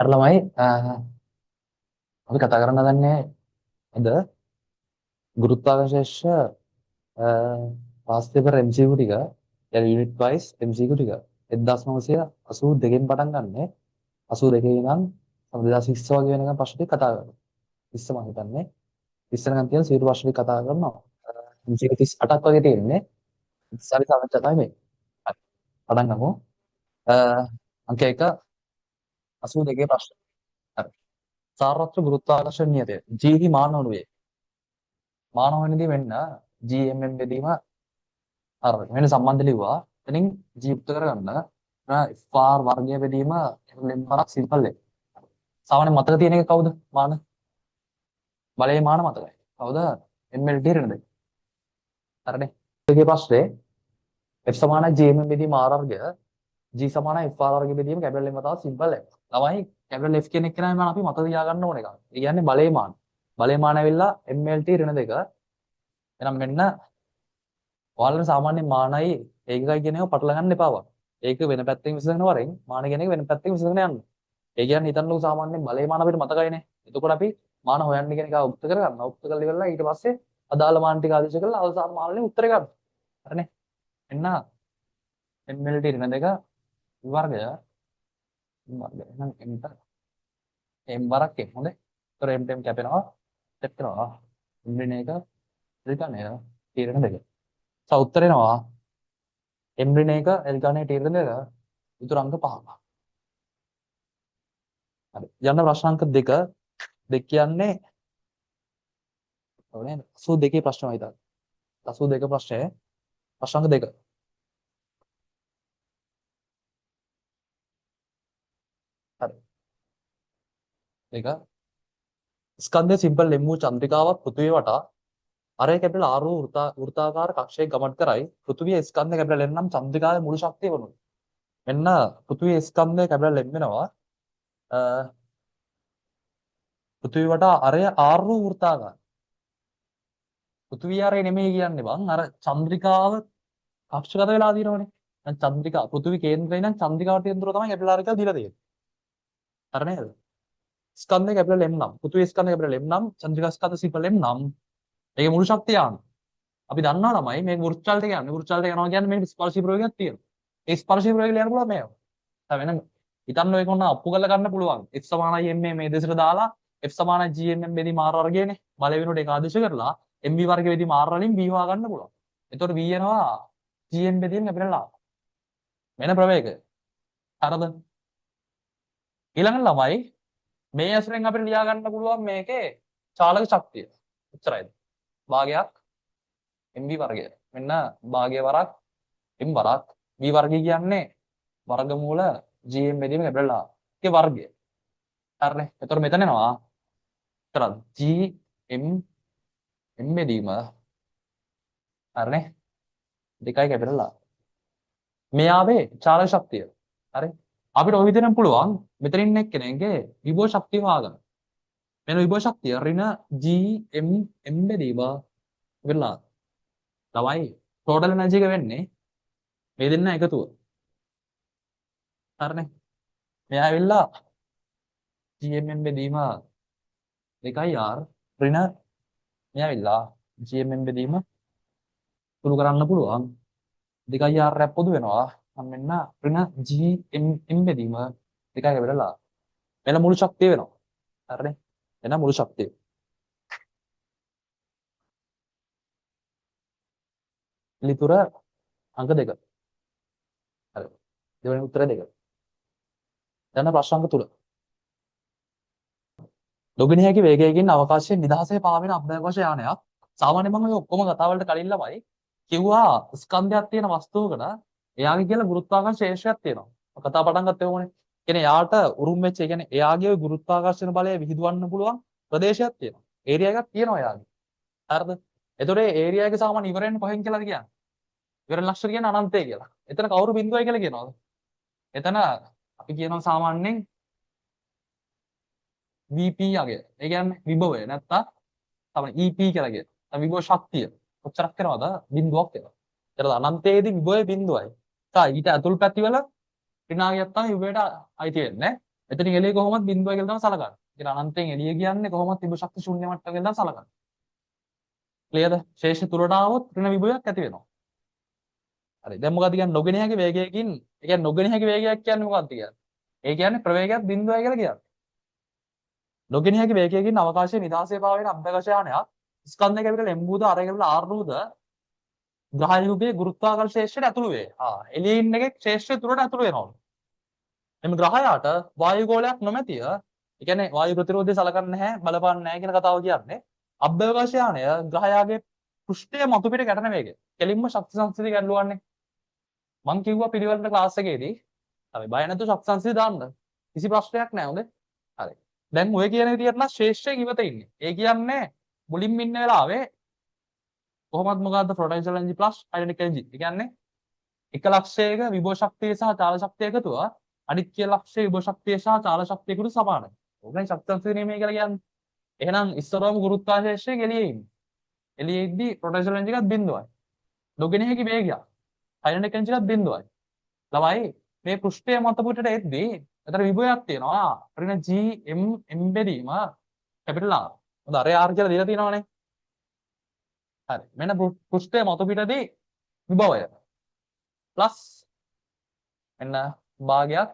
අර ළමයි අපි කතා කරන්න දන්නේ අද ගුරුත්වාකර්ෂණ පාස් පේපර් MCQ ටික يعني යුනිට් වයිස් MCQ ටික 1982 පටන් ගන්න 82 ඉඳන් 2020 වගේ වෙනකම් ප්‍රශ්න ටික කතා කරනවා. 20 මම හිතන්නේ 20 වෙනකම් තියෙන සියලු ප්‍රශ්න ටික කතා කරනවා. MCQ 38ක් වගේ තියෙන්නේ. ඉස්සරි සමච්ච තමයි මේ. හරි. පටන් ගමු. අංක 1 82 ප්‍රශ්න. හරි. සාර්වත්‍ර ගුරුත්වාකර්ෂණ නියතය G හි මාන අණුවේ මාන වෙනදී වෙන්න GMM බෙදීම අර වෙන සම්බන්ධ ලිව්වා. එතනින් G යුක්ත කරගන්න FR වර්ගය බෙදීම ලෙම්බරක් සිම්පල් එක. සාමාන්‍ය මතක තියෙන එක කවුද? මාන. බලයේ මාන මතකයි. කවුද? MLT රෙනද? හරිනේ. ඒකේ ප්‍රශ්නේ F සමානයි GMM බෙදීම R වර්ගය G සමානයි FR වර්ගය බෙදීම කැපිටල් M තව සිම්පල් එක. ළමයි කැපිටල් F කියන එක නම අපි මතක තියාගන්න ඕන එකක්. ඒ කියන්නේ බලයේ මාන. බලයේ මාන ඇවිල්ලා MLT ඍණ දෙක. එහෙනම් මෙන්න ඔයාලට සාමාන්‍ය මානයි ඒකයි කියන එක පටල ගන්න එපාවා. ඒක වෙන පැත්තකින් විසඳන වරෙන් මාන කියන එක වෙන පැත්තකින් විසඳන යන්න. ඒ කියන්නේ හිතන්නකෝ සාමාන්‍ය බලයේ මාන අපිට මතකයිනේ. එතකොට අපි මාන හොයන්න කියන එක උත්තර කරගන්න. උත්තර කරලා ඉවරලා ඊට පස්සේ අදාළ මාන ටික ආදේශ කරලා අවසාන මානෙ උත්තර ගන්න. හරිනේ. එන්න MLT ඍණ දෙක වර්ගය එහෙනම් M වරක් M හොඳයි. ඒතර M කැපෙනවා සෙට් කරනවා. M එක රිටර්න් එක තීරණ දෙක. උත්තර එනවා M එක L ගානේ තීරණ දෙක උතුරු අංක 5ක්. හරි. යන්න ප්‍රශ්න අංක 2 කියන්නේ ඕනේ 82 ප්‍රශ්නමයි තාම. 82 ප්‍රශ්නේ ප්‍රශ්න අංක 2. හරි. දෙක ස්කන්ධය සිම්පල් ලෙම් වූ චන්ද්‍රිකාවක් පෘථිවිය වටා අරය කැපිටල් R වූ වෘත්තාකාර කක්ෂයක ගමන් කරයි. පෘථිවිය ස්කන්ධය කැපිටල් N නම් චන්ද්‍රිකාවේ මුළු ශක්තිය වනු. මෙන්න පෘථිවිය ස්කන්ධය කැපිටල් M වෙනවා. පෘථිවිය වටා අරය R වූ වෘත්තාකාර. පෘථිවිය අරය නෙමෙයි කියන්නේ බං අර චන්ද්‍රිකාව කක්ෂගත වෙලා තියෙනවනේ. දැන් චන්ද්‍රිකා පෘථිවි කේන්ද්‍රය නම් චන්ද්‍රිකාවට කේන්ද්‍රව තමයි කැපිටල් R කියලා දීලා තියෙන්නේ. හරි නේද? ස්කන්ධය කැපිටල් M නම් පෘථිවිය ස්කන්ධය කැපිටල් M නම් චන්ද්‍රිකා ස්කන්ධ සිම්පල් M නම් ඒකේ මුළු ශක්තිය යන. අපි දන්නවා ළමයි මේ වෘත්තල්ට කියන්නේ වෘත්තල්ට යනවා කියන්නේ මේ ස්පර්ශී ප්‍රයෝගයක් තියෙනවා. ඒ ස්පර්ශී ප්‍රයෝගය ලියන්න පුළුවන් මේව. දැන් වෙන හිතන්න ඔයක ඔන්න අප්පු කරලා ගන්න පුළුවන්. F සමානයි MA මේ දෙසට දාලා F සමානයි GMM බෙදීම R වර්ගයනේ. බලය වෙනකොට ඒක ආදේශ කරලා MV වර්ගය බෙදීම R වලින් B හොයා ගන්න පුළුවන්. එතකොට V එනවා GM බෙදීම කැපිටල් R. වෙන ප්‍රවේගය. හරිද? ඊළඟ ළමයි මේ ඇසුරෙන් අපිට ලියා ගන්න පුළුවන් මේකේ චාලක ශක්තිය. එච්චරයිද? භාගයක් MV වර්ගය. මෙන්න භාගය වරක් M වරක් V වර්ගය කියන්නේ වර්ගමූල GM බෙදීම කැපිටල් R. ඒකේ වර්ගය. හරිනේ. එතකොට මෙතන එනවා එතන GM M බෙදීම හරිනේ. දෙකයි කැපිටල් R. මෙයාවේ චාලක ශක්තිය. හරි. අපිට ඔය විදිහෙන් පුළුවන් මෙතනින් එක්කෙනෙක්ගේ විභව ශක්තිය හොයාගන්න. මෙන්න විභව ශක්තිය ඍණ GM M බෙදීම කැපිටල් R. තමයි ටෝටල් එනර්ජි එක වෙන්නේ මේ දෙන්න එකතුව. හරිනේ. මෙයා ඇවිල්ලා GMM බෙදීම 2R ඍණ මෙයා ඇවිල්ලා GMM බෙදීම සුළු කරන්න පුළුවන් 2R රැප් පොදු වෙනවා. මම මෙන්න ඍණ GMM බෙදීම 2 කැපිටල් R. මෙන්න මුළු ශක්තිය වෙනවා. හරිනේ. එන මුළු ශක්තිය. ලිතුර අංක 2. හරි. දෙවෙනි උත්තරය 2. දැන් ප්‍රශ්න අංක 3. ලොගින හැකි වේගයකින් අවකාශයේ නිදහසේ පාවෙන අභ්‍යවකාශ යානයක්. සාමාන්‍යයෙන් මම ඔය ඔක්කොම කතා වලට කලින් ළමයි කිව්වා ස්කන්ධයක් තියෙන වස්තුවකට එයාගේ කියලා ගුරුත්වාකර්ෂණ ශේෂ්ත්‍රයක් තියෙනවා. කතා පටන් ගත්තේ ඕනේ. කියන්නේ එයාට උරුම වෙච්ච, ඒ කියන්නේ එයාගේ ওই ගුරුත්වාකර්ෂණ බලය විහිදුවන්න පුළුවන් ප්‍රදේශයක් තියෙනවා. ඒරියා එකක් තියෙනවා එයාගේ. හරිද? එතකොට ඒ ඒරියා එක සාමාන්‍ය ඉවරෙන්නේ කොහෙන් කියලාද කියන්නේ? ඉවරෙන් ලක්ෂර කියන්නේ අනන්තය කියලා. එතන කවුරු බිඳුවයි කියලා කියනවාද? එතන අපි කියනවා සාමාන්‍යයෙන් VP යගේ. ඒ කියන්නේ විභවය නැත්තම් තමයි EP කියලා කියනවා. විභව ශක්තිය. කොච්චරක් කරනවද? බිඳුවක් වෙනවා. ඒතර අනන්තයේදී විභවය බිඳුවයි. ඊට ඇතුල් පැතිවල ඍණාගයක් තමයි විභවයට අයිති වෙන්නේ. එතනින් එළිය කොහොමද බිඳුවයි කියලා තමයි සලකන්නේ. ඒ අනන්තයෙන් එළිය කියන්නේ කොහොමද තිබු ශක්ති ශූන්‍ය මට්ටම කියලා තමයි සලකන්නේ. ක්ලියර්ද? ශේෂ තුරට ආවොත් ඍණ විභවයක් ඇති වෙනවා. හරි. දැන් මොකද කියන්නේ නොගෙන හැකි වේගයකින් ඒ කියන්නේ නොගෙන හැකි වේගයක් කියන්නේ මොකක්ද කියන්නේ? ඒ කියන්නේ ප්‍රවේගයක් බිඳුවයි කියලා කියන්නේ. නොගෙන හැකි වේගයකින් අවකාශයේ නිදහසේ පාවෙන අභ්‍යවකාශ යානයක් ස්කන්ධ කැපිටල් M වූද R කැපිටල් R වූද ග්‍රහයුගයේ ගුරුත්වාකර්ෂණ ශේෂ්ත්‍රයට ඇතුළු වේ. එළියේ ඉන්න එකේ ශේෂ්ත්‍රය තුරට ඇතුළු වෙනවලු. එම ග්‍රහයාට වායු ගෝලයක් නොමැතිය. ඒ කියන්නේ වායු ප්‍රතිරෝධය සලකන්නේ නැහැ, බලපාන්නේ නැහැ කියන කතාව කියන්නේ. අභ්‍යවකාශ යානය ග්‍රහයාගේ පෘෂ්ඨය මතු පිට ගැටෙන වේගය. කෙලින්ම ශක්ති සංස්කෘතිය ගැටලුවන්නේ. මම කිව්වා පිළිවෙලට ක්ලාස් එකේදී. අපි බය නැතුව ශක්ති සංස්කෘතිය දාන්න. කිසි ප්‍රශ්නයක් නැහැ හොඳේ. හරි. දැන් ඔය කියන විදිහට නම් ශේෂ්ත්‍රයේ ඉවත ඉන්නේ. ඒ කියන්නේ මුලින්ම ඉන්න වෙලාවේ කොහොමද මොකද්ද potential energy plus kinetic energy. ඒ කියන්නේ එක ලක්ෂයක විභව ශක්තිය සහ චාල ශක්තිය එකතුව අනිත් කිය ලක්ෂයේ විභව ශක්තිය සහ චාල ශක්තියකට සමානයි. ඕකයි ශක්ති සංස්කෘතිය නියමය කියලා කියන්නේ. එහෙනම් ඉස්සරවම ගුරුත්වාකර්ෂණයේ එළියේ ඉන්නේ. එළියේ ඉද්දි potential energy එකත් බිඳුවයි. නොගෙන හැකි වේගයක්. kinetic energy එකත් බිඳුවයි. ළමයි මේ පෘෂ්ඨය මත පිටට එද්දී අතර විභවයක් තියෙනවා. ඍණ G M එම්බෙදීම කැපිටල් R. හොඳ අර R කියලා දීලා තියෙනවනේ. හරි. මෙන්න පෘෂ්ඨය මත පිටදී විභවය. ප්ලස් එන්න භාගයක්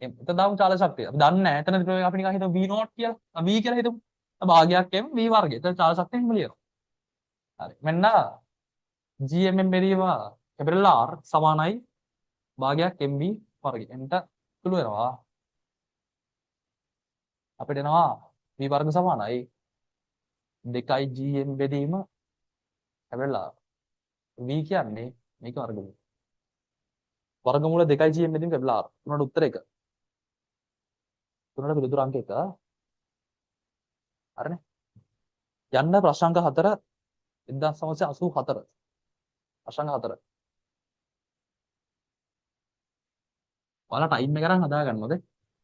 M. එතන දාමු චාල ශක්තිය. අපි දන්නේ නැහැ. එතනදී ප්‍රවේගය අපි නිකන් හිතමු V0 කියලා. V කියලා හිතමු. භාගයක් M V වර්ගය. එතන චාල ශක්තිය හිම ලියනවා. හරි. මෙන්න G M එම්බෙදීම කැපිටල් R සමානයි භාගයක් MV වර්ගය. එන්ට තුළු වෙනවා. අපිට එනවා V වර්ග සමානයි 2යි GM බෙදීම කැපිටල් R. V කියන්නේ මේක වර්ගමූල. වර්ගමූල 2යි GM බෙදීම කැපිටල් R. තුනට උත්තර 1. තුනට පිළිතුරු අංක 1. හරිනේ. යන්න ප්‍රශ්න අංක 4 1984. ප්‍රශ්න අංක 4. ඔයාලා ටයිම් එක ගන්න හදා ගන්නවද?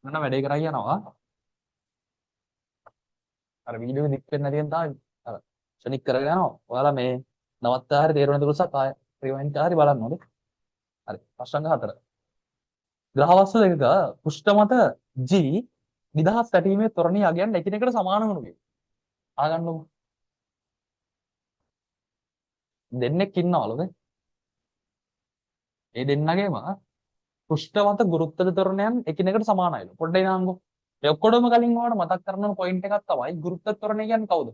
මම වැඩේ කරා යනවා. අර වීඩියෝ එක දික් වෙන්නේ නැති වෙන තාම අර ෂනික් කරගෙන යනවා. ඔයාලා මේ නවත්තා හරි තේරුම් නැති කොටසක් ආය රිවයින්ඩ් කරලා හරි බලන්න ඕනේ. හරි. ප්‍රශ්න අංක 4. ග්‍රහ වස්තු දෙකක පෘෂ්ඨ මත G නිදහස් පැටීමේ ත්වරණීය අගයන් එකිනෙකට සමාන වනු වේ. ආගන්නකො. දෙන්නෙක් ඉන්නවලුද? ඒ දෙන්නගේම පෘෂ්ඨ මත ගුරුත්ව ත්වරණයන් එකිනෙකට සමානයිලු. පොඩ්ඩක් ඉනංගෝ. මේ ඔක්කොටම කලින් ඔයාලට මතක් කරගන්න පොයින්ට් එකක් තමයි ගුරුත්ව ත්වරණය කියන්නේ කවුද?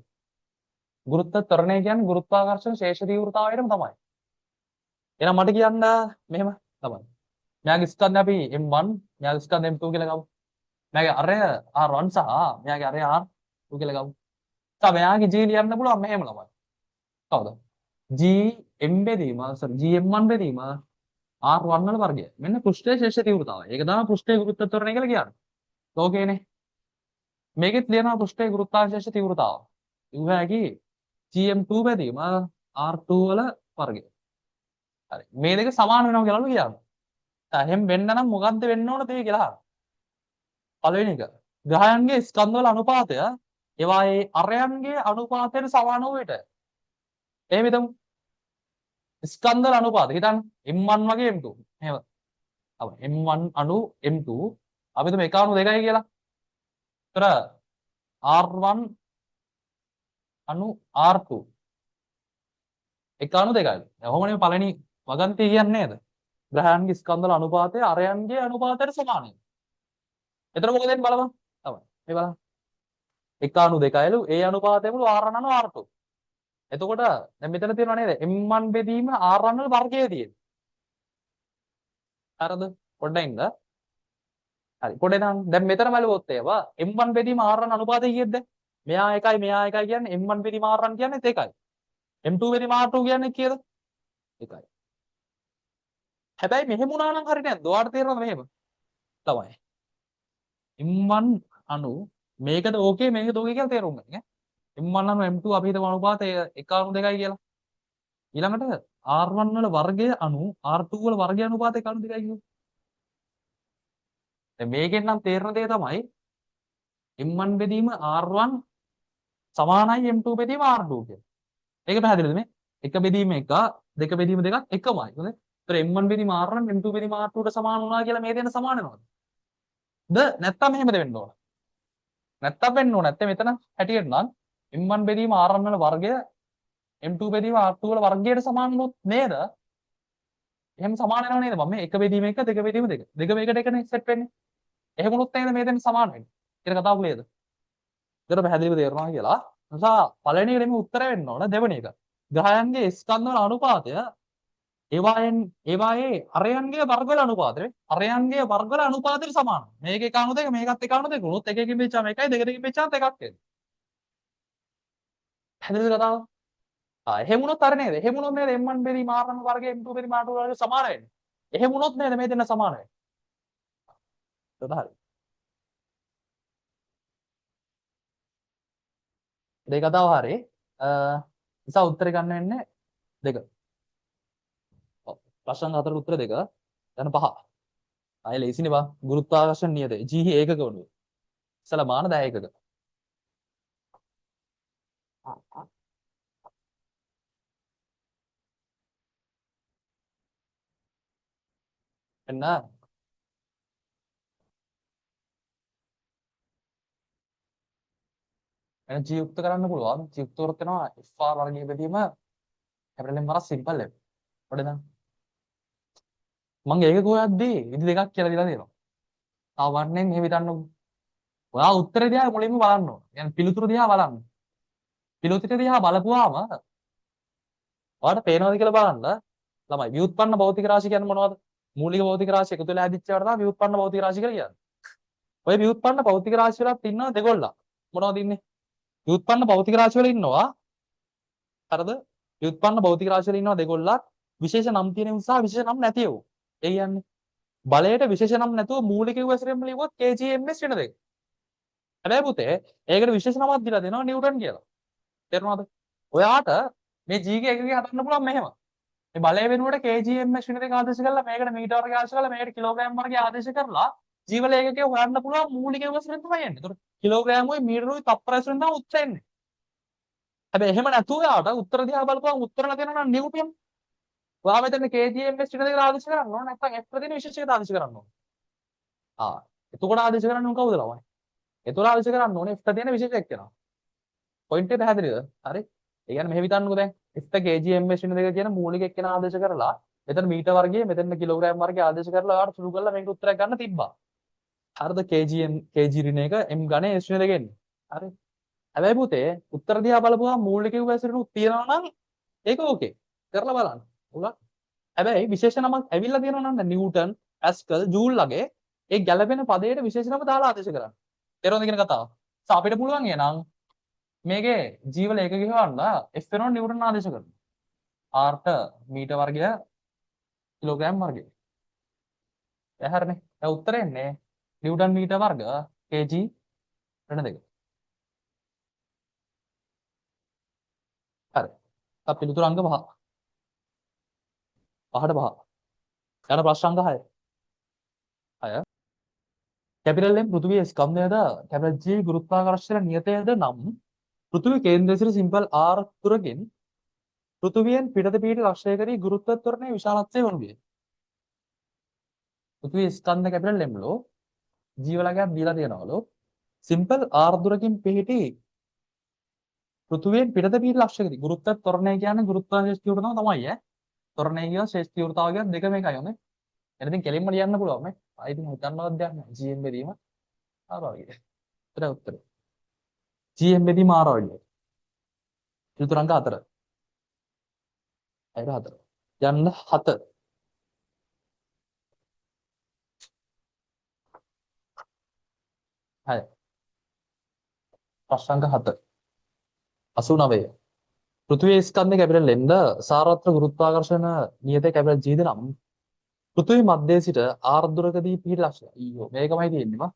ගුරුත්ව ත්වරණය කියන්නේ ගුරුත්වාකර්ෂණ ශේෂ තීව්‍රතාවයටම තමයි. එහෙනම් මට කියන්න මෙහෙම තමයි. මෙයාගේ ස්කන්ධ අපි M1, මෙයාගේ ස්කන්ධ M2 කියලා ගමු. මෙයාගේ අරය R1 සහ මෙයාගේ අරය R2 කියලා ගමු. තා මෙයාගේ G ලියන්න පුළුවන් මෙහෙම ළමයි. කවුද? G M බෙදීම GM1 බෙදීම R1 වල වර්ගය. මෙන්න පෘෂ්ඨයේ ශේෂ තීව්‍රතාවය. ඒක තමයි පෘෂ්ඨයේ ගුරුත්ව ත්වරණය කියලා කියන්නේ. ඕකේනේ. මේකෙත් ලියනවා පෘෂ්ඨයේ ගුරුත්වාකර්ෂණ තීව්‍රතාව. ඉවැගි GM2 බෙදීම R2 වල වර්ගය. හරි. මේ දෙක සමාන වෙනවා කියලාලු කියනවා. එහෙනම් වෙන්න නම් මොකද්ද වෙන්න ඕන තේ කියලා. පළවෙනි එක. ග්‍රහයන්ගේ ස්කන්ධ වල අනුපාතය ඒවායේ අරයන්ගේ අනුපාතයට සමාන වූ විට. එහෙම හිතමු. ස්කන්ධ වල අනුපාතය. හිතන්න M1 වගේ M2. එහෙම. අප M1 අණු M2 අපි හිතමු 1:2යි කියලා. ඒතර R1 අණු R2 1:2යි. ඔහොමනේ පළවෙනි වගන්තිය කියන්නේ නේද? ග්‍රහයන්ගේ ස්කන්ධ වල අනුපාතය අරයන්ගේ අනුපාතයට සමානයි. එතන මොකද වෙන්නේ බලමු. තමයි. මේ බලන්න. 1:2යිලු ඒ අනුපාතයමලු R1 අණු R2. එතකොට දැන් මෙතන තියෙනවා නේද? M1 බෙදීම R1 වල වර්ගයේ තියෙන. හරිද? පොඩ්ඩක් ඉන්න. හරි. පොඩ්ඩක් නම් දැන් මෙතන බලුවොත් ඒවා M1 බෙදීම R1 අනුපාතය කීයද? මෙයා 1යි මෙයා 1යි කියන්නේ M1 බෙදීම R1 කියන්නේ 1යි. M2 බෙදීම R2 කියන්නේ කීයද? 1යි. හැබැයි මෙහෙම වුණා නම් හරිය නේද? ඔයාලට තේරෙනවද මෙහෙම? තමයි. M1 අණු මේකද ඕකේ මේකද ඕකේ කියලා තේරුම් ගන්න ඈ. M1 අණු M2 අපි හිතමු අනුපාතය 1:2යි කියලා. ඊළඟට R1 වල වර්ගය අණු R2 වල වර්ගය අනුපාතය 1:2යි කියමු. දැන් මේකෙන් නම් තේරෙන දේ තමයි M1 බෙදීම R1 සමානයි M2 බෙදීම R2 කියලා. ඒක පැහැදිලිද මේ? එක බෙදීම එක, දෙක බෙදීම දෙකක් එකමයි. හොඳයි. ඒතර M1 බෙදීම R1 M2 බෙදීම R2ට සමාන වුණා කියලා මේ දෙන්න සමාන වෙනවද? නැත්තම් මෙහෙමද වෙන්න ඕන. නැත්තම් වෙන්න ඕන. නැත්නම් මෙතන හැටියට නම් m1 බෙදීම r1 වල වර්ගය m2 බෙදීම r2 වල වර්ගයට සමාන වුණොත් නේද? එහෙම සමාන වෙනව නේද? මම මේ එක බෙදීම එක දෙක බෙදීම දෙක. දෙක මේකට එකනේ සෙට් වෙන්නේ. එහෙම වුණොත් නේද මේ දෙන්න සමාන වෙන්නේ. කියන කතාව නේද? ඒතර පැහැදිලිව තේරෙනවා කියලා. නිසා පළවෙනි එකේ මේ උත්තරය වෙන්න ඕන දෙවෙනි එක. ග්‍රහයන්ගේ ස්කන්ධ වල අනුපාතය ඒවායේ අරයන්ගේ වර්ගවල අනුපාතය අරයන්ගේ වර්ගවල අනුපාතයට සමානයි. මේක 1/2 මේකත් 1/2 වුණොත් එකකින් බෙච්චාම එකයි දෙකකින් බෙච්චාම එකක් එන්නේ. පැහැදිලිද කතාව? එහෙම වුණොත් අර නේද? එහෙම වුණොත් නේද m1 බෙදීම r1 වර්ගය m2 බෙදීම r2 වර්ගය සමාන වෙන්නේ. එහෙම වුණොත් නේද මේ දෙන්න සමාන වෙන්නේ. ඒක හරි. ඒ කතාව හරි. නිසා උත්තරේ ගන්න වෙන්නේ දෙක. ඔව්. ප්‍රශ්න හතරට උත්තර දෙක. දැන් පහ. ආයෙ ලේසිනේ බා. ගුරුත්වාකර්ෂණ නියතය. G ඒකක වුණේ. ඉස්සලා මාන 10 ඒකක. එන්න එන G යුක්ත කරන්න පුළුවන්. G යුක්ත කරත් වෙනවා FR වර්ගයේ බෙදීම කැපිටල් M වරක් සිම්පල් M. ඔඩ දැන් මම ඒක හොයද්දී විදි දෙකක් කියලා දීලා තියෙනවා. තව වන්නේ මෙහෙම හිතන්නකෝ. ඔයා උත්තරේ දිහා මුලින්ම බලන්න ඕන. يعني පිළිතුරු දිහා බලන්න. පිළිතුරු දිහා බලපුවාම ඔයාලට පේනවද කියලා බලන්න. ළමයි ව්‍යුත්පන්න භෞතික රාශි කියන්නේ මොනවද? මූලික භෞතික රාශි එකතු වෙලා හැදිච්ච ඒවාට තමයි ව්‍යුත්පන්න භෞතික රාශි කියලා කියන්නේ. ඔය ව්‍යුත්පන්න භෞතික රාශි වලත් ඉන්නවා දෙගොල්ලක්. මොනවද ඉන්නේ? ව්‍යුත්පන්න භෞතික රාශි වල ඉන්නවා. හරිද? ව්‍යුත්පන්න භෞතික රාශි වල ඉන්නවා දෙගොල්ලක්. විශේෂ නම් තියෙන උන් සහ විශේෂ නම් නැති ඒවා. ඒ කියන්නේ බලයට විශේෂ නම් නැතුව මූලික වශයෙන්ම ලියුවොත් kgms වෙන දෙක. හැබැයි පුතේ ඒකට විශේෂ නමක් දීලා දෙනවා නිව්ටන් කියලා. තේරුණාද? ඔයාට මේ g ගේ එකකේ හදන්න පුළුවන් මෙහෙම. මේ බලය වෙනුවට kgms වෙන දෙක ආදේශ කරලා මේකට මීටර වර්ගය ආදේශ කරලා මේකට කිලෝග්‍රෑම් වර්ගය ආදේශ කරලා ජීවල ඒකකේ හොයන්න පුළුවන් මූලික වශයෙන් තමයි එන්නේ. ඒතකොට කිලෝග්‍රෑමුයි මීටරුයි තප්පරය වශයෙන් තමයි උත්තර එන්නේ. හැබැයි එහෙම නැතුව යාට උත්තර දිහා බලපුවම උත්තර නැතිනවා නම් නිව්ටන්. ඔයා මෙතන kgms වෙන දෙක ආදේශ කරන්න ඕන නැත්නම් f ප්‍රතින විශේෂයකට ආදේශ කරන්න ඕන. එතකොට ආදේශ කරන්නේ උන් කවුද ළමයි? එතකොට ආදේශ කරන්න ඕනේ f තියෙන විශේෂයක් වෙනවා. පොයින්ට් එක පැහැදිලිද? හරි. ඒ කියන්නේ මෙහෙම හිතන්නකෝ දැන් f kgms වෙන දෙක කියන මූලික එක්කෙනා ආදේශ කරලා මෙතන මීටර වර්ගයේ මෙතන කිලෝග්‍රෑම් වර්ගයේ ආදේශ කරලා ඔයාලට සුළු කරලා මේකට උත්තරයක් ගන්න තිබ්බා. හරිද? kg ඍණ එක m ඝනය s වෙන දෙක එන්නේ. හරි. හැබැයි පුතේ උත්තර දිහා බලපුවම මූලික වශයෙන්ුත් තියනවා නම් ඒක ඕකේ. කරලා බලන්න. උගා. හැබැයි විශේෂ නමක් ඇවිල්ලා තියෙනවා නම් නිව්ටන්, පැස්කල්, ජූල් වගේ ඒ ගැළපෙන පදයට විශේෂ නම දාලා ආදේශ කරන්න. තේරුණාද කියන කතාව? අපිට පුළුවන් එහෙනම් මේකේ ජීවල එකක ගහන්න f වෙනකොට නිව්ටන් ආදේශ කරනවා. r ට මීටර වර්ගය කිලෝග්‍රෑම් වර්ගය. එහරනේ. දැන් උත්තරේ එන්නේ නිව්ටන් මීටර වර්ග kg වෙන දෙක. හරි. අපි පිළිතුරු අංක 5. 5ට 5. ඊට ප්‍රශ්න අංක 6. 6. කැපිටල් M පෘථිවියේ ස්කන්ධයද කැපිටල් G ගුරුත්වාකර්ෂණ නියතයද නම් පෘථිවි කේන්ද්‍රය සිට සිම්පල් r දුරකින් පෘථිවියෙන් පිටත පිහිටි ලක්ෂයකදී ගුරුත්ව ත්වරණයේ විශාලත්වය වනුයේ. පෘථිවියේ ස්කන්ධ කැපිටල් M లో ජීවලගයක් දීලා තියෙනවලු. සිම්පල් r දුරකින් පිහිටි පෘථිවියෙන් පිටත පිහිටි ලක්ෂයකදී ගුරුත්ව ත්වරණය කියන්නේ ගුරුත්වාකර්ෂණ තීව්‍රතාව තමයි ඈ. ත්වරණය කියන ශ්‍රේෂ්ඨ තීව්‍රතාව කියන දෙකම එකයි ඔන්නේ. එන ඉතින් කෙලින්ම ලියන්න පුළුවන් මේ. ආයි ඉතින් හිතන්නවත් දෙයක් නැහැ. GM බෙදීම r වගේ. උත්තර උත්තර. GM බෙදීම r වගේ. පිළිතුරු අංක 4. අයර 4. යන්න 7. 6. ප්‍රශ්න අංක 7. 89. පෘථිවියේ ස්කන්ධ කැපිටල් M ද සාරවත්‍ර ගුරුත්වාකර්ෂණ නියතය කැපිටල් G ද නම් පෘථිවි මැදේ සිට r දුරකදී පිහිටි ලක්ෂය. අයියෝ මේකමයි තියෙන්නේ මා.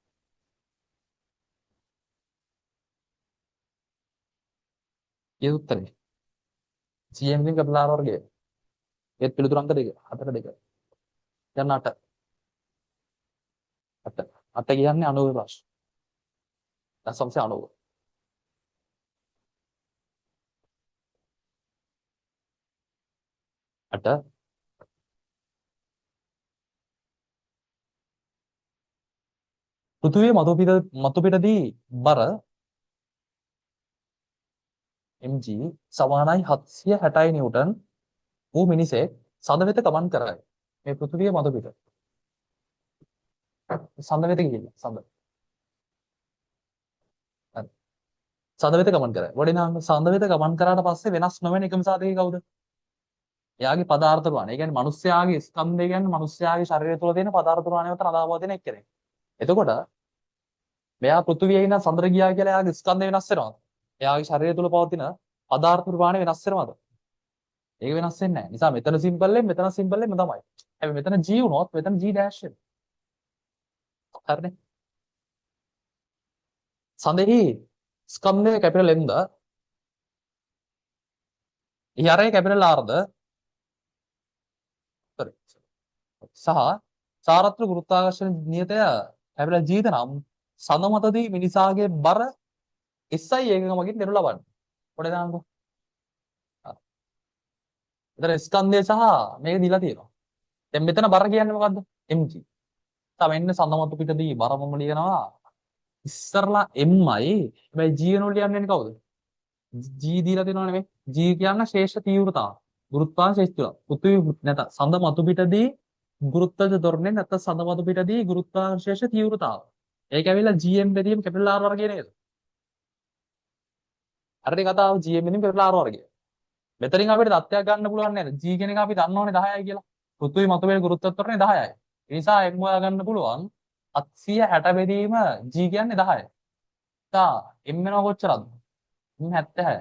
ඒ උත්තරේ. GM එකෙන් කැපිටල් R වර්ගය. ඒත් පිළිතුරු අංක 2. 4 2. යන්න 8. 8. 8 කියන්නේ 90 ප්‍රශ්න. දශමසේ 90. 8. පෘථිවිය මතු පිටදී බර mg සමානයි 760 නිව්ටන් වූ මිනිසෙක් සඳ වෙත ගමන් කරයි. මේ පෘථිවිය මතු පිට සඳ වෙත ගිහිල්ලා සඳ. හරි. සඳ වෙත ගමන් කරයි. වඩිනාම සඳ වෙත ගමන් කරාට පස්සේ වෙනස් නොවන එකම සාධකය කවුද? එයාගේ පදාර්ථ ප්‍රමාණය. ඒ කියන්නේ මිනිස්යාගේ ස්කන්ධය කියන්නේ මිනිස්යාගේ ශරීරය තුළ තියෙන පදාර්ථ ප්‍රමාණයවත් අදාළව දෙන එක්කෙනෙක්. එතකොට මෙයා පෘථිවියේ ඉන්න සඳර ගියා කියලා එයාගේ ස්කන්ධය වෙනස් වෙනවද? එයාගේ ශරීරය තුළ පවතින පදාර්ථ ප්‍රමාණය වෙනස් වෙනවද? ඒක වෙනස් වෙන්නේ නැහැ. නිසා මෙතන සිම්පල් එක මෙතන සිම්පල් එකම තමයි. හැබැයි මෙතන g වුණොත් මෙතන g ඩෑෂ් වෙනවා. හරිනේ. සඳෙහි ස්කන්ධයේ කැපිටල් m ද ඉහරේ කැපිටල් r ද සහ සාරත්‍ර ගුරුත්වාකර්ෂණ නියතය කැපිටල් g ද නම් සඳ මතදී මිනිසාගේ බර SI ඒකක මගින් දෙනු ලබන්නේ. පොඩේ දාන්නකෝ. එතන ස්කන්ධය සහ මේක දීලා තියෙනවා. දැන් මෙතන බර කියන්නේ මොකද්ද? mg. තමයි එන්න සඳ මත පිටදී බර මොම ලියනවා. ඉස්සරලා mයි. හැබැයි g වෙනකොට ලියන්නේ කවුද? g දීලා තියෙනව නෙමෙයි. g කියන්නේ ශේෂ තීව්‍රතාව. ගුරුත්වාකර්ෂණ ශේෂ්ත්‍රය. පෘථිවි නැත සඳ මතු පිටදී ගුරුත්වජ ධර්මයෙන් නැත්නම් සඳ මතු පිටදී ගුරුත්වාකර්ෂණ තීව්‍රතාව. ඒක ඇවිල්ලා gm බෙදීම කැපිටල් r වර්ගය නේද? හරිනේ කතාව gm බෙදීම කැපිටල් r වර්ගය. මෙතනින් අපිට තත්ත්වයක් ගන්න පුළුවන් නේද? g කියන එක අපි දන්නවනේ 10යි කියලා. පෘථිවි මතු පිට ගුරුත්වත්වරණය 10යි. ඒ නිසා m හොයා ගන්න පුළුවන් 760 බෙදීම g කියන්නේ 10යි. තා m වෙනව කොච්චරද? m 76යි.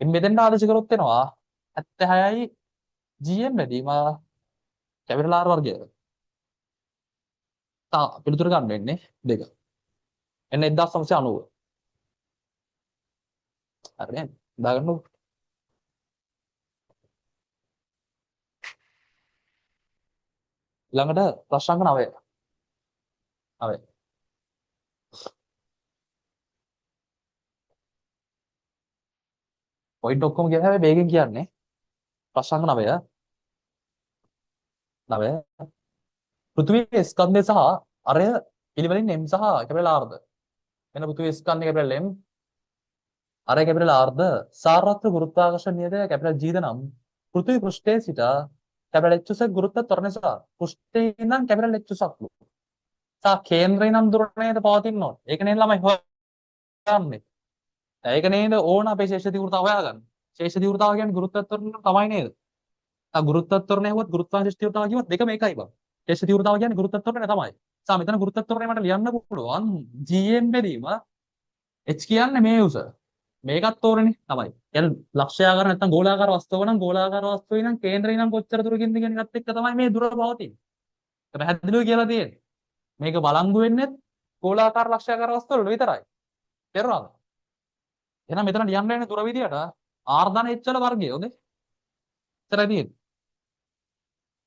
m බෙදෙන්න ආදේශ කරොත් වෙනවා 76යි gm බෙදීම කැපිටල් r වර්ගය. තා පිළිතුර ගන්න වෙන්නේ 2. එන්න 1990. හරිනේ. දාගන්නකො. ළඟට ප්‍රශ්න අංක 9. 9. පොයින්ට් ඔක්කොම කියලා හැබැයි මේකෙන් කියන්නේ ප්‍රශ්න අංක 9. 9. පෘථිවියේ ස්කන්ධය සහ අරය පිළිවෙලින් m සහ කැපිටල් r ද. මෙන්න පෘථිවියේ ස්කන්ධය කැපිටල් m අරය කැපිටල් r ද සාරත්ව ගුරුත්වාකර්ෂණ නියතය කැපිටල් g ද නම් පෘථිවි පෘෂ්ඨයේ සිට කැපිටල් h උස ගුරුත්වත්වරණය සහ පෘෂ්ඨයේ ඉඳන් කැපිටල් h උසක් සා කේන්ද්‍රය නම් දුර නේද පවතින්න ඕනේ. ඒක නේද ළමයි හොයන්නේ. ඒක නේද ඕන අපේ ශේෂ තීව්‍රතාව හොයාගන්න. ශේෂ තීව්‍රතාව කියන්නේ ගුරුත්වත්වරණය තමයි නේද? ගුරුත්වත්වරණය හුවත් ගුරුත්වාකර්ෂණ තීව්‍රතාව කිව්වත් දෙකම එකයි බං. ශේෂ තීව්‍රතාව කියන්නේ ගුරුත්වත්වරණය තමයි. සා මෙතන ගුරුත්වත්වරණය මට ලියන්න පුළුවන් gm බෙදීම h කියන්නේ මේ උස. මේකත් තෝරන්නේ තමයි. කියන්නේ ලක්ෂ්‍යාකාර නැත්නම් ගෝලාකාර වස්තුවක නම් ගෝලාකාර වස්තුවේ නම් කේන්ද්‍රය නම් කොච්චර දුරකින්ද කියන එකත් එක්ක තමයි මේ දුර පවතින්නේ. ඒක පැහැදිලිව කියලා තියෙන්නේ. මේක බලංගු වෙන්නේ ගෝලාකාර ලක්ෂ්‍යාකාර වස්තු වල විතරයි. තේරුණාද? එහෙනම් මෙතන ලියන්න වෙන්නේ දුර විදියට r ධන h වල වර්ගය. හොඳේ. ඉතරයි තියෙන්නේ.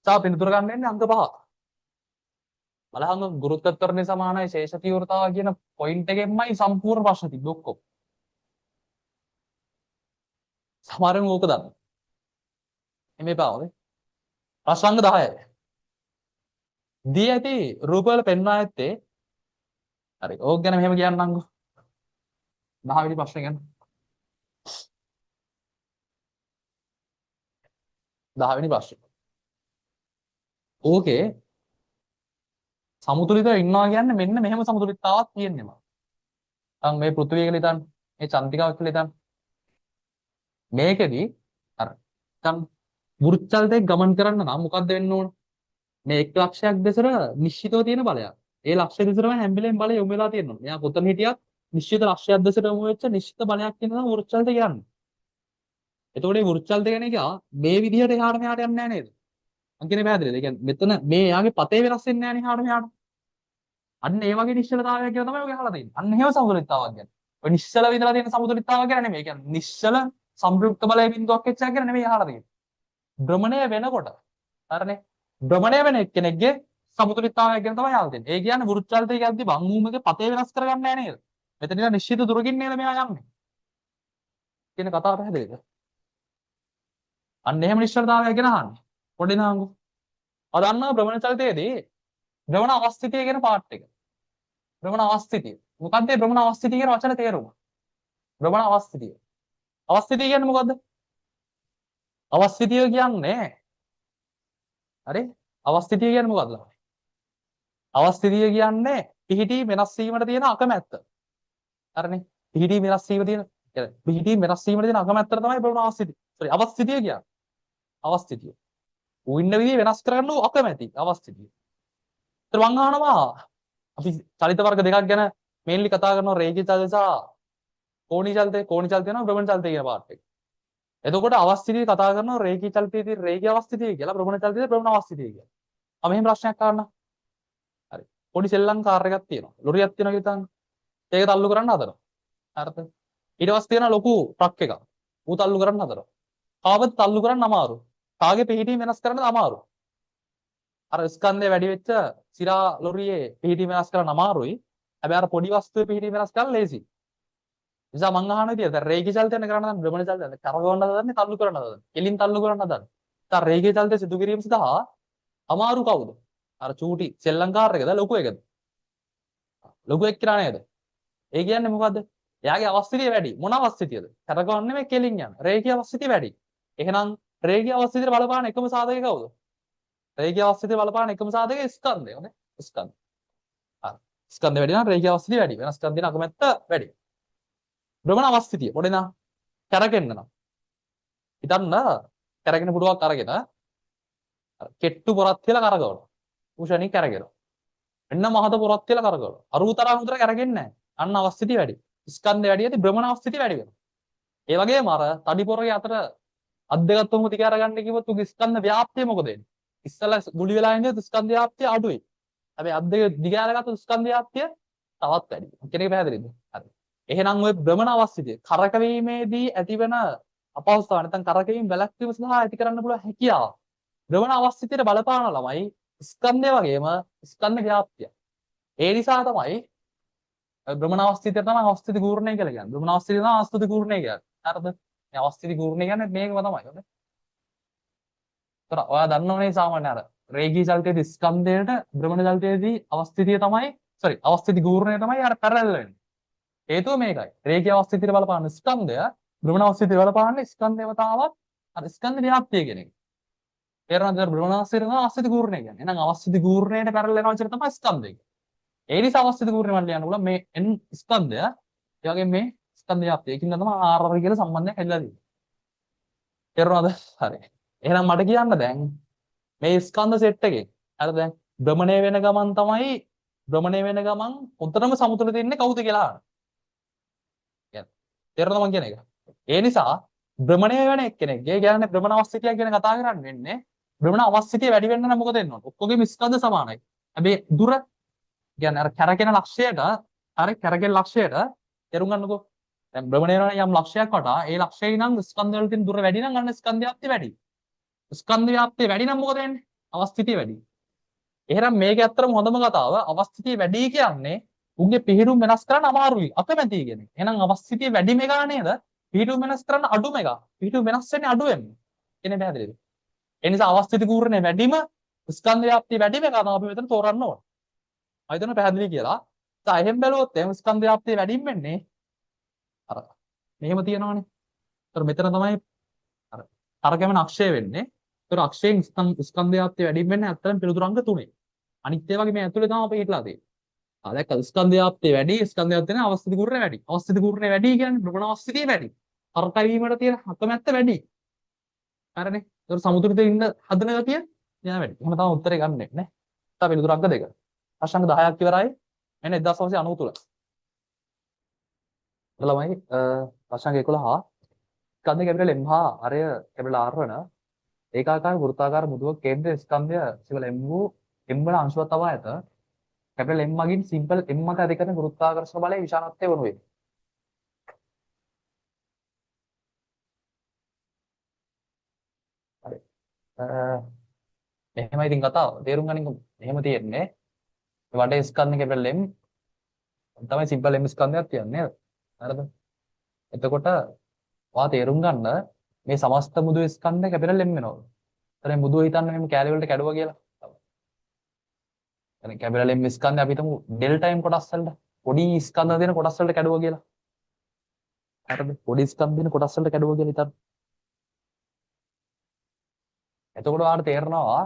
සා පිළිතුර ගන්න වෙන්නේ අංක 5. බලහංග ගුරුත්වත්වරණය සමානයි ශේෂ තීව්‍රතාව කියන පොයින්ට් එකෙන්මයි සම්පූර්ණ ප්‍රශ්න තිබ්බේ ඔක්කොම. සමහරෙන් ඕක දන්න. එමේ පාවනේ. ප්‍රශ්න අංක 10යි. දී ඇති රූප වල පෙන්වා ඇත්තේ හරි. ඕක ගැන මෙහෙම කියන්නම්කෝ. 10 වෙනි ප්‍රශ්නේ ගැන. 10 වෙනි ප්‍රශ්නේ. ඕකේ සමතුලිතව ඉන්නවා කියන්නේ මෙන්න මෙහෙම සමතුලිතතාවක් තියෙනවා. දැන් මේ පෘථිවිය කියලා හිතන්න. මේ චන්ද්‍රිකාවක් කියලා හිතන්න. මේකෙදි අර දැන් වෘත්තල්තේ ගමන් කරන්න නම් මොකක්ද වෙන්න ඕන? මේ එක් ලක්ෂයක් දෙසර නිශ්චිතව තියෙන බලයක්. ඒ ලක්ෂය දෙසරම හැම වෙලේම බලය යොමු වෙලා තියෙනවා. මෙයා කොතන හිටියත් නිශ්චිත ලක්ෂයක් දෙසට යොමු වෙච්ච නිශ්චිත බලයක් කියනවා වෘත්තල්තේ කියන්නේ. එතකොට මේ වෘත්තල්තේ කියන එක මේ විදිහට එහාට මෙහාට යන්නේ නැහැ නේද? මං කියන්නේ පැහැදිලිද? ඒ කියන්නේ මෙතන මේ යාගේ පතේ වෙනස් වෙන්නේ නැහැ නේ එහාට මෙහාට. අන්න ඒ වගේ නිශ්චලතාවයක් කියලා තමයි ඔය අහලා තියෙන්නේ. අන්න එහෙම සමතුලිතතාවක් ගැන. ඔය නිශ්චල විඳලා තියෙන සමතුලිතතාවක් ගැන නෙමෙයි. ඒ කියන්නේ නිශ්චල සම්ප්‍රයුක්ත බලය බිඳුවක් වෙච්ච එක ගැන නෙමෙයි අහලා තියෙන්නේ. භ්‍රමණය වෙනකොට හරිනේ. භ්‍රමණය වෙන එක්කෙනෙක්ගේ සමතුලිතතාවයක් ගැන තමයි අහලා තියෙන්නේ. ඒ කියන්නේ වෘත්තල්තය කියද්දි බංගුමගේ පතේ වෙනස් කරගන්නේ නැහැ නේද? මෙතන ඉඳලා නිශ්චිත දුරකින් නේද මෙයා යන්නේ. කියන කතාව පැහැදිලිද? අන්න එහෙම නිශ්චලතාවයක් ගැන අහන්නේ. පොඩි නාංගු. අදන්නා භ්‍රමණ චලිතයේදී භ්‍රමණ අවස්ථිතිය කියන පාර්ට් එක. භ්‍රමණ අවස්ථිතිය. මොකක්ද මේ භ්‍රමණ අවස්ථිතිය කියන වචනේ තේරුම? භ්‍රමණ අවස්ථිතිය. අවස්ථිතිය කියන්නේ මොකද්ද? අවස්ථිතිය කියන්නේ හරි? අවස්ථිතිය කියන්නේ මොකද්ද? අවස්ථිතිය කියන්නේ පිහිටි වෙනස් වීමට තියෙන අකමැත්ත. හරිනේ? පිහිටි වෙනස් වීම තියෙන පිහිටි වෙනස් වීමට තියෙන අකමැත්තට තමයි භ්‍රමණ අවස්ථිතිය. සෝරි අවස්ථිතිය කියන්නේ. අවස්ථිතිය. ඌ ඉන්න විදිහ වෙනස් කරන්න ඌ අකමැති අවස්ථිතිය. ඒත් මං අහනවා අපි චලිත වර්ග දෙකක් ගැන මේන්ලි කතා කරනවා රේඛීය චලිත සහ කෝණී චලිතය. කෝණී චලිතය නම් භ්‍රමණ චලිතය කියන පාර්ට් එක. එතකොට අවස්ථිතිය කතා කරනවා රේඛීය චලිතයේ තියෙන රේඛීය අවස්ථිතිය කියලා භ්‍රමණ චලිතයේ භ්‍රමණ අවස්ථිතිය කියලා. මම මෙහෙම ප්‍රශ්නයක් අහන්න. හරි. පොඩි සෙල්ලම් කාර් එකක් තියෙනවා. ලොරියක් තියෙනවා කියලා හිතන්න. ඒක තල්ලු කරන්න හදනවා. හරිද? ඊට පස්සේ තියෙන ලොකු ට්‍රක් එකක්. ඌ තල්ලු කරන්න හදනවා. කාවද තල්ලු කරන්න අමාරු. කාගේ පිහිටීම වෙනස් කරන්නද අමාරු. අර ස්කන්ධය වැඩි වෙච්ච සිරා ලොරියේ පිහිටීම වෙනස් කරන්න අමාරුයි. හැබැයි අර පොඩි වස්තුවේ පිහිටීම වෙනස් කරන්න ලේසි. නිසා මං අහන විදියට දැන් රේඛීය චලිතයෙන් කරන්න නම් භ්‍රමණ චලිතයෙන් කරවන්න හදන්නේ තල්ලු කරන්න හදන්නේ. කෙලින් තල්ලු කරන්න හදන්නේ. දැන් රේඛීය චලිතය සිදු කිරීම සඳහා අමාරු කවුද? අර චූටි සෙල්ලම් කාර් එකද ලොකු එකද? ලොකු එක්කලා නේද? ඒ කියන්නේ මොකද්ද? එයාගේ අවස්ථිතිය වැඩි. මොන අවස්ථිතියද? කරකවන්නේ නෙමෙයි කෙලින් යන. රේඛීය අවස්ථිතිය වැඩි. එහෙනම් රේඛීය අවස්ථිතියට බලපාන එකම සාධකය කවුද? රේඛීය අවස්ථිතියට බලපාන එකම සාධකය ස්කන්ධය නේ. ස්කන්ධ. හරි. ස්කන්ධය වැඩි නම් රේඛීය අවස්ථිතිය වැඩි. වෙනස් ස්කන්ධ දින අකමැත්ත වැඩි. භ්‍රමණ අවස්ථිතිය පොඩේ නම් කරකෙන්න නම්. හිතන්න කරගෙන පුඩුවක් අරගෙන කෙට්ටු පොරක් තියලා කරකවනවා. උෂණි කරගෙනවා. එන්න මහත පොරක් තියලා කරකවනවා. අරුතරන් උතර කරගෙන්නේ නැහැ. අන්න අවස්ථිතිය වැඩි. ස්කන්ධය වැඩි ඇති භ්‍රමණ අවස්ථිතිය වැඩි වෙනවා. ඒ වගේම අර තඩි පොරගේ අතර අත් දෙකත් උම දිග අරගන්න කිව්වොත් උගේ ස්කන්ධ ව්‍යාප්තිය මොකද වෙන්නේ? ඉස්සලා ගුලි වෙලා ඉන්නේ ස්කන්ධ ව්‍යාප්තිය අඩුයි. හැබැයි අත් දෙක දිග අරගත්තොත් ස්කන්ධ ව්‍යාප්තිය තවත් වැඩි. කෙනෙක් පැහැදිලිද? හරි. එහෙනම් ওই භ්‍රමණ අවස්ථිතිය කරකවීමේදී ඇතිවන අපහසුතාව නැත්නම් කරකවීම වැළැක්වීම සඳහා ඇති කරන්න පුළුවන් හැකියාව. භ්‍රමණ අවස්ථිතියට බලපාන ළමයි ස්කන්ධය වගේම ස්කන්ධ ව්‍යාප්තිය. ඒ නිසා තමයි භ්‍රමණ අවස්ථිතිය තමයි අවස්ථිති ගූර්ණය කියලා කියන්නේ. භ්‍රමණ අවස්ථිතිය තමයි අවස්ථිති ගූර්ණය කියන්නේ. හරිද? මේ අවස්ථිති ගූර්ණය කියන්නේ මේකම තමයි. හොඳයි. ඒතර ඔයා දන්නවනේ සාමාන්‍ය අර රේඛීය චලිතයේ ස්කන්ධයට භ්‍රමණ චලිතයේදී අවස්ථිතිය තමයි අවස්ථිති ගූර්ණය තමයි අර පැරලල් වෙන්නේ. හේතුව මේකයි. රේඛීය අවස්ථිතියට බලපාන ස්කන්ධය භ්‍රමණ අවස්ථිතියට බලපාන ස්කන්ධයවතාවත් අර ස්කන්ධ ව්‍යාප්තිය කියන එක. තේරෙනවද? භ්‍රමණ අවස්ථිතිය තමයි අවස්ථිති ගූර්ණය කියන්නේ. එහෙනම් අවස්ථිති ගූර්ණයට පැරලල් වෙනවා කියන තමයි ස්කන්ධය. ඒ නිසා අවස්ථිත ගූර්ණය මණ්ඩලය යන්න පුළුවන් මේ n ස්කන්ධය ඒ වගේම මේ ස්කන්ධ ව්‍යාප්තිය. ඒකින් තමයි r කියලා සම්බන්ධයක් හැදලා තියෙන්නේ. තේරුණාද? හරි. එහෙනම් මට කියන්න දැන් මේ ස්කන්ධ සෙට් එකේ හරි දැන් භ්‍රමණය වෙන ගමන් තමයි භ්‍රමණය වෙන ගමන් උන්ටම සමතුලිත ඉන්නේ කවුද කියලා අහන්න. කියන්නේ තේරුණාද මං කියන එක? ඒ නිසා භ්‍රමණය වෙන එක්කෙනෙක්ගේ කියන්නේ භ්‍රමණ අවස්ථිතිය කියන කතා කරන්නේ වෙන්නේ භ්‍රමණ අවස්ථිතිය වැඩි වෙන්න නම් මොකද වෙන්න ඕන? ඔක්කොගේම ස්කන්ධ සමානයි. හැබැයි දුර කියන්නේ අර කැරකෙන ලක්ෂයට හරි කැරකෙන ලක්ෂයට තේරුම් ගන්නකෝ. දැන් භ්‍රමණය වෙන යම් ලක්ෂයක් වටා ඒ ලක්ෂය නම් ස්කන්ධ වල තියෙන දුර වැඩි නම් අන්න ස්කන්ධ ව්‍යාප්තිය වැඩි. ස්කන්ධ ව්‍යාප්තිය වැඩි නම් මොකද වෙන්නේ? අවස්ථිතිය වැඩි. එහෙනම් මේක ඇත්තටම හොඳම කතාව අවස්ථිතිය වැඩි කියන්නේ උන්ගේ පිහිටුම් වෙනස් කරන්න අමාරුයි අකමැති කියන එක. එහෙනම් අවස්ථිතිය වැඩි මෙගා නේද? පිහිටුම් වෙනස් කරන්න අඩු මෙගා. පිහිටුම් වෙනස් වෙන්නේ අඩු වෙන්නේ. එන්නේ පැහැදිලිද? ඒ නිසා අවස්ථිති ගූර්ණය වැඩිම ස්කන්ධ ව්‍යාප්තිය වැඩි මෙගා තමයි අපි මෙතන තෝරන්න ඕන. ආයතන පැහැදිලි කියලා. දැන් එහෙම බැලුවොත් එහෙම ස්කන්ධ ව්‍යාප්තිය වැඩිම වෙන්නේ අර මෙහෙම තියෙනවනේ. ඒතර මෙතන තමයි අර අරගමන අක්ෂය වෙන්නේ. ඒතර අක්ෂයෙන් ස්කන්ධ ව්‍යාප්තිය වැඩිම වෙන්නේ අත්‍තරම් පිළිතුරු අංග 3. අනිත් ඒවා මේ ඇතුලේ තමයි අපි හිටලා තියෙන්නේ. දැක්ක ස්කන්ධ ව්‍යාප්තිය වැඩි ස්කන්ධ ව්‍යාප්තිය නැ අවස්ථිති ගූර්ණය වැඩි. අවස්ථිති ගූර්ණය වැඩි කියන්නේ භ්‍රමණ අවස්ථිතිය වැඩි. කරකවීමට තියෙන අකමැත්ත වැඩි. හරිනේ. ඒතර සමුද්‍රයේ ඉන්න හදන ගතිය න්යා වැඩි. එහෙම තමයි උත්තරේ ගන්නෙ නේ. තව පිළිතුරු අංග 2. ප්‍රශ්න 10ක් ඉවරයි. එන්න 1993. ළමයි ප්‍රශ්න 11 ස්කන්ධ කැපිටල් M හා අරය කැපිටල් R වන ඒකාකාර වෘත්තාකාර මුදුවක කේන්ද්‍ර ස්කන්ධය සිවල M වූ M වල අංශුවක් තබා ඇත. කැපිටල් M මගින් සිම්පල් M මත ඇති කරන ගුරුත්වාකර්ෂණ බලය විශාලත්වය වනු වේ. හරි. මෙහෙමයි ඉතින් කතාව. තේරුම් ගනින්න මෙහෙම තියෙන්නේ. වටේ ස්කන්ධ කැපිටල් M තමයි සිම්පල් M ස්කන්ධයක් තියන්නේ නේද? හරිද? එතකොට ඔයා තේරුම් ගන්න මේ සමස්ත මුදුවේ ස්කන්ධ කැපිටල් M වෙනවා. එතන මුදුව හිතන්න මෙහෙම කැලේ වලට කැඩුවා කියලා. يعني කැපිටල් M ස්කන්ධය අපි හිතමු ඩෙල්ටා M කොටස් වලට පොඩි ස්කන්ධ දෙන කොටස් වලට කැඩුවා කියලා. හරිද? පොඩි ස්කන්ධ දෙන කොටස් වලට කැඩුවා කියලා හිතන්න. එතකොට ඔයාලට තේරෙනවා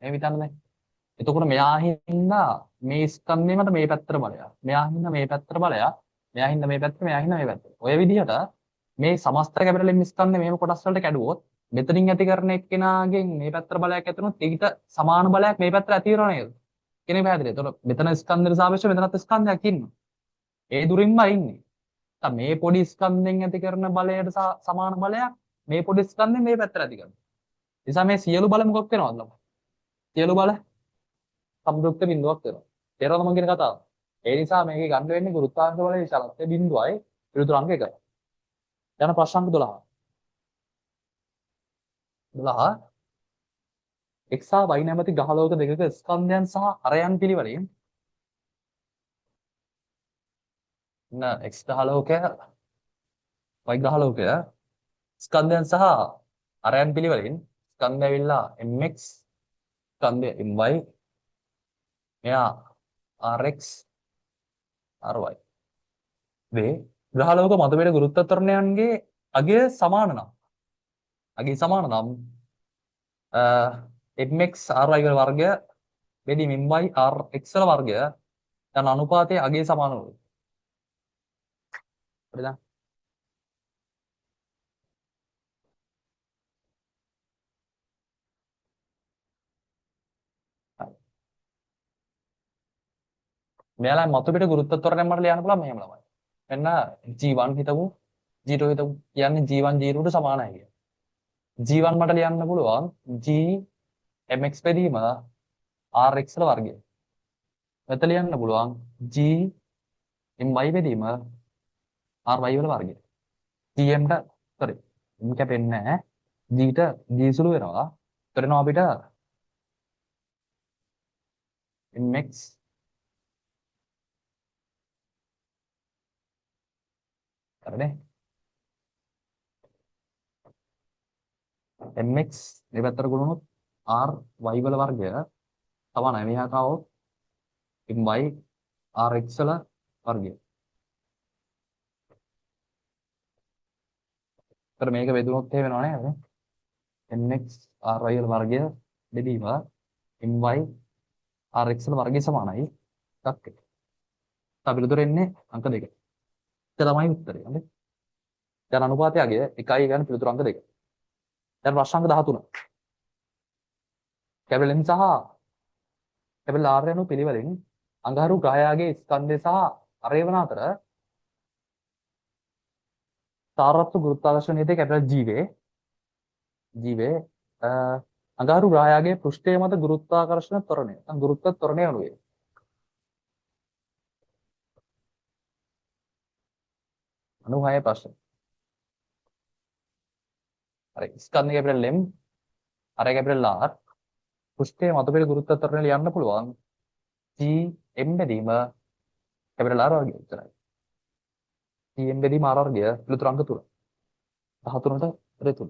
මේ විතරනේ. එතකොට මෙයා හින්දා මේ ස්කන්ධේ මත මේ පැත්තට බලයක්. මෙයා හින්දා මේ පැත්තට බලයක්. මෙයා හින්දා මේ පැත්තට, මෙයා හින්දා මේ පැත්තට. ඔය විදිහට මේ සමස්ත කැපිටල් M ස්කන්ධේ මේව කොටස් වලට කැඩුවොත් මෙතනින් ඇති කරන එක්කෙනාගෙන් මේ පැත්තට බලයක් ඇති වුණොත් ඊට සමාන බලයක් මේ පැත්තට ඇති වෙනව නේද? කෙනෙක් පැහැදිලි. එතකොට මෙතන ස්කන්ධයට සාපේක්ෂව මෙතනත් ස්කන්ධයක් ඉන්නවා. ඒ දුරින්ම ඉන්නේ. දැන් මේ පොඩි ස්කන්ධෙන් ඇති කරන බලයට සමාන බලයක් මේ පොඩි ස්කන්ධෙන් මේ පැත්තට ඇති කරනවා. ඒ නිසා මේ සියලු බල මොකක් වෙනවද ළමයි? සියලු බල සම්ප්‍රයුක්ත බිඳුවක් වෙනවා. තේරෙනවද මම කියන කතාව? ඒ නිසා මේකේ ගන්න වෙන්නේ ගුරුත්වාකර්ෂණ බලයේ විශාලත්වය බිඳුවයි පිළිතුරු අංක 1යි. යන ප්‍රශ්න අංක 12. 12 x සහ y නැමැති ග්‍රහලෝක දෙකක ස්කන්ධයන් සහ අරයන් පිළිවෙලින් x ග්‍රහලෝකය y ග්‍රහලෝකය ස්කන්ධයන් සහ අරයන් පිළිවෙලින් ස්කන්ධය ඇවිල්ලා mx ස්කන්ධය my මෙයා rx ry මේ ග්‍රහලෝක මතවේද ගුරුත්ව ත්වරණයන්ගේ අගය සමාන නම් අගය සමාන නම් mx ry වර්ගය බෙදීම my rx වර්ගය යන අනුපාතයේ අගය සමාන වෙනවා. හරිද? මෙයාලා මතපිට ගුරුත්ව ත්වරණය මට ලියන්න පුළුවන් මෙහෙම ළමයි. මෙන්න g1 හිතමු g2 හිතමු කියන්නේ g1 g2 ට සමානයි කියලා. g1 මට ලියන්න පුළුවන් g mx බෙදීම rx වර්ගය. මෙතන ලියන්න පුළුවන් g my බෙදීම ry වල වර්ගය. gm ට sorry m කැපෙන්නේ නැහැ. g ට g සුළු වෙනවා. එතන අපිට mx හරිනේ mx මේ පැත්තට ගුණුනොත් ry වල වර්ගය සමානයි. මෙහා කාවොත් my rx වල වර්ගය. ඒතර මේක බෙදුනොත් එහෙම වෙනව නේද? mx ry වල වර්ගය බෙදීම my rx වල වර්ගය සමානයි. එකක් එක. අපි පිළිතුර එන්නේ අංක 2. ඒක තමයි උත්තරය. හරි. දැන් අනුපාතය අගය 1යි ගන්න පිළිතුර අංක 2. දැන් ප්‍රශ්න අංක 13. කැපිටල් M සහ කැපිටල් R යන පිළිවෙලින් අඟහරු ග්‍රහයාගේ ස්කන්ධය සහ අරය වන අතර සාරත්ව ගුරුත්වාකර්ෂණ නියතය කැපිටල් G වේ අඟහරු ග්‍රහයාගේ පෘෂ්ඨය මත ගුරුත්වාකර්ෂණ ත්වරණය නැත්නම් ගුරුත්ව ත්වරණය අනුවේ 96 ප්‍රශ්න. හරි ස්කන්ධ කැපිටල් M අරය කැපිටල් R පෘෂ්ඨය මත පෙළ ගුරුත්ව ත්වරණය ලියන්න පුළුවන් G m බෙදීම කැපිටල් R වර්ගය විතරයි. G m බෙදීම R වර්ගය පිළිතුරු අංක 3. 13ට ඍතු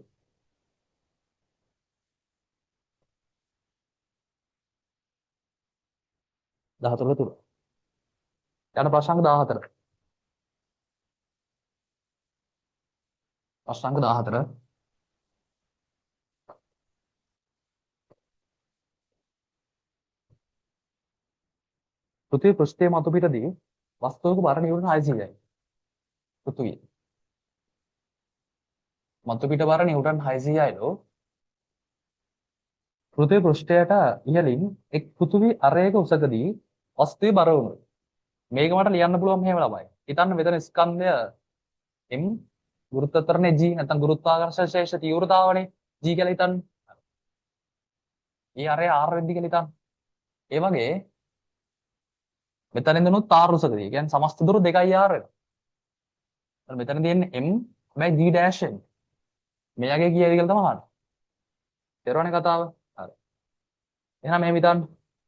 13 තුන. යන ප්‍රශ්න අංක 14. ප්‍රශ්න අංක 14. පෘථිවි පෘෂ්ඨයේ මතු පිටදී වස්තුවක බර නියුටන් 600යි. පෘථිවිය. මතු පිට බර නියුටන් 600යිලු. පෘථිවි පෘෂ්ඨයට ඉහළින් එක් පෘථිවි අරයක උසකදී වස්තුවේ බර වුණොත් මේක මට ලියන්න පුළුවන් මෙහෙම ළමයි. හිතන්න මෙතන ස්කන්ධය m ගුරුත්ව ත්වරණය g නැත්නම් ගුරුත්වාකර්ෂණ ශේෂ තීව්‍රතාවනේ g කියලා හිතන්න. ඊ අරය r වෙද්දි කියලා හිතන්න. ඒ වගේ මෙතනින් දුනොත් r උසකදී. කියන්නේ සමස්ත දුර 2r වෙනවා. එතන මෙතන තියෙන්නේ m හැබැයි g dash එන්නේ. මෙයාගේ කීයද කියලා තමයි අහන්නේ. තේරුණානේ කතාව? හරි. එහෙනම් මේ හිතන්න.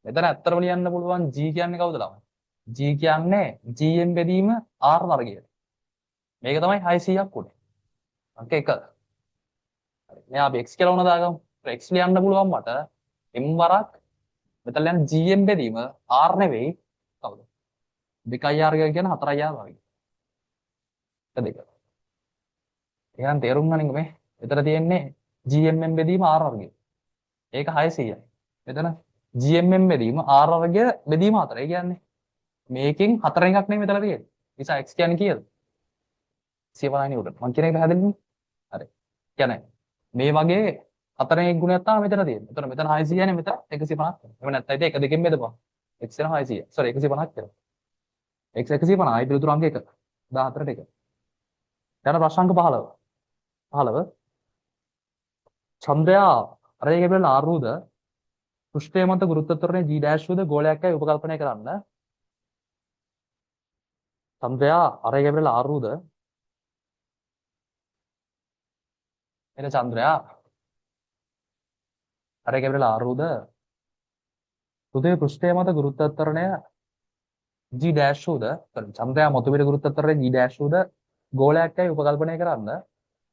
මෙතන ඇත්තටම ලියන්න පුළුවන් g කියන්නේ කවුද ළමයි? g කියන්නේ gm බෙදීම r වර්ගයට. මේක තමයි 600ක් උනේ. අංක 1. හරි. මෙයා අපි x කියලා වුණා දාගමු. x ලියන්න පුළුවන් මට m වරක් මෙතන යන GM බෙදීම R නෙවෙයි කවුද? 2R කියන 4R වගේ. එක දෙක. එහෙනම් තේරුම් ගනින්න මේ. මෙතන තියෙන්නේ GMM බෙදීම R වර්ගය. ඒක 600යි. මෙතන GMM බෙදීම R වර්ගය බෙදීම 4. ඒ කියන්නේ මේකෙන් 4 එකක් නෙමෙයි මෙතන තියෙන්නේ. නිසා x කියන්නේ කීයද? 150 නිව්ටන්. මම කියන එක පැහැදිලිද? හරි. කියන්නේ මේ වගේ 4 එකක් ගුණයක් තමයි මෙතන තියෙන්නේ. එතකොට මෙතන 600 නේ මෙතන 150ක්. එහෙම නැත්නම් ඉතින් එක දෙකෙන් බෙදපුවා. x වෙන 600. sorry 150ක් කියලා. x 150යි පිළිතුරු අංක 1. 14ට 1. ඊට ප්‍රශ්න අංක 15. 15 චන්ද්‍රයා අරේ ගැබෙන R වූද පෘෂ්ඨය මත ගුරුත්ව ත්වරණය g' වූද ගෝලයක්යි උපකල්පනය කරන්න. චන්ද්‍රයා අරේ ගැබෙන R වූද එන චන්ද්‍රයා අරේ ගැබෙන R වූද පෘථිවි පෘෂ්ඨය මත ගුරුත්ව ත්වරණය g' වූද චන්ද්‍රයා මත පිට ගුරුත්ව ත්වරණය g' වූද ගෝලයක්යි උපකල්පනය කරන්න.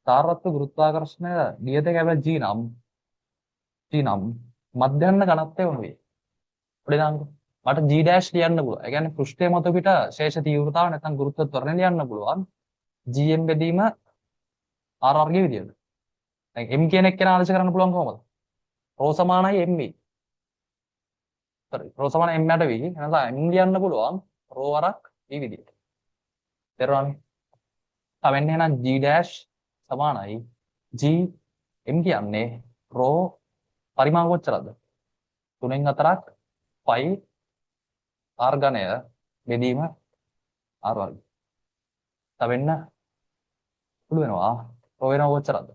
තාරත්ව ගුරුත්වාකර්ෂණය නියත ගැබෙන g නම් මධ්‍යන්න ඝනත්වය වුණේ. පොඩිදාංග මට g' ලියන්න පුළුවන්. ඒ කියන්නේ පෘෂ්ඨය මත පිට ශේෂ තීව්‍රතාව නැත්නම් ගුරුත්ව ත්වරණය ලියන්න පුළුවන්. gm බෙදීම r වර්ගයේ විදියට. දැන් m කියන එක කෙනා ආදේශ කරන්න පුළුවන් කොහොමද? ρ සමානයි m. sorry ρ සමානයි m යට v. එහෙනම් m ලියන්න පුළුවන් ρ වරක් v විදියට. තේරුණානේ? තවෙන්න එහෙනම් g' සමානයි g m කියන්නේ ρ පරිමාව කොච්චරද? 3න් 4ක් පයි r ඝනය බෙදීම r වර්ගය. තවෙන්න පුළු වෙනවා ρ වෙනව කොච්චරද?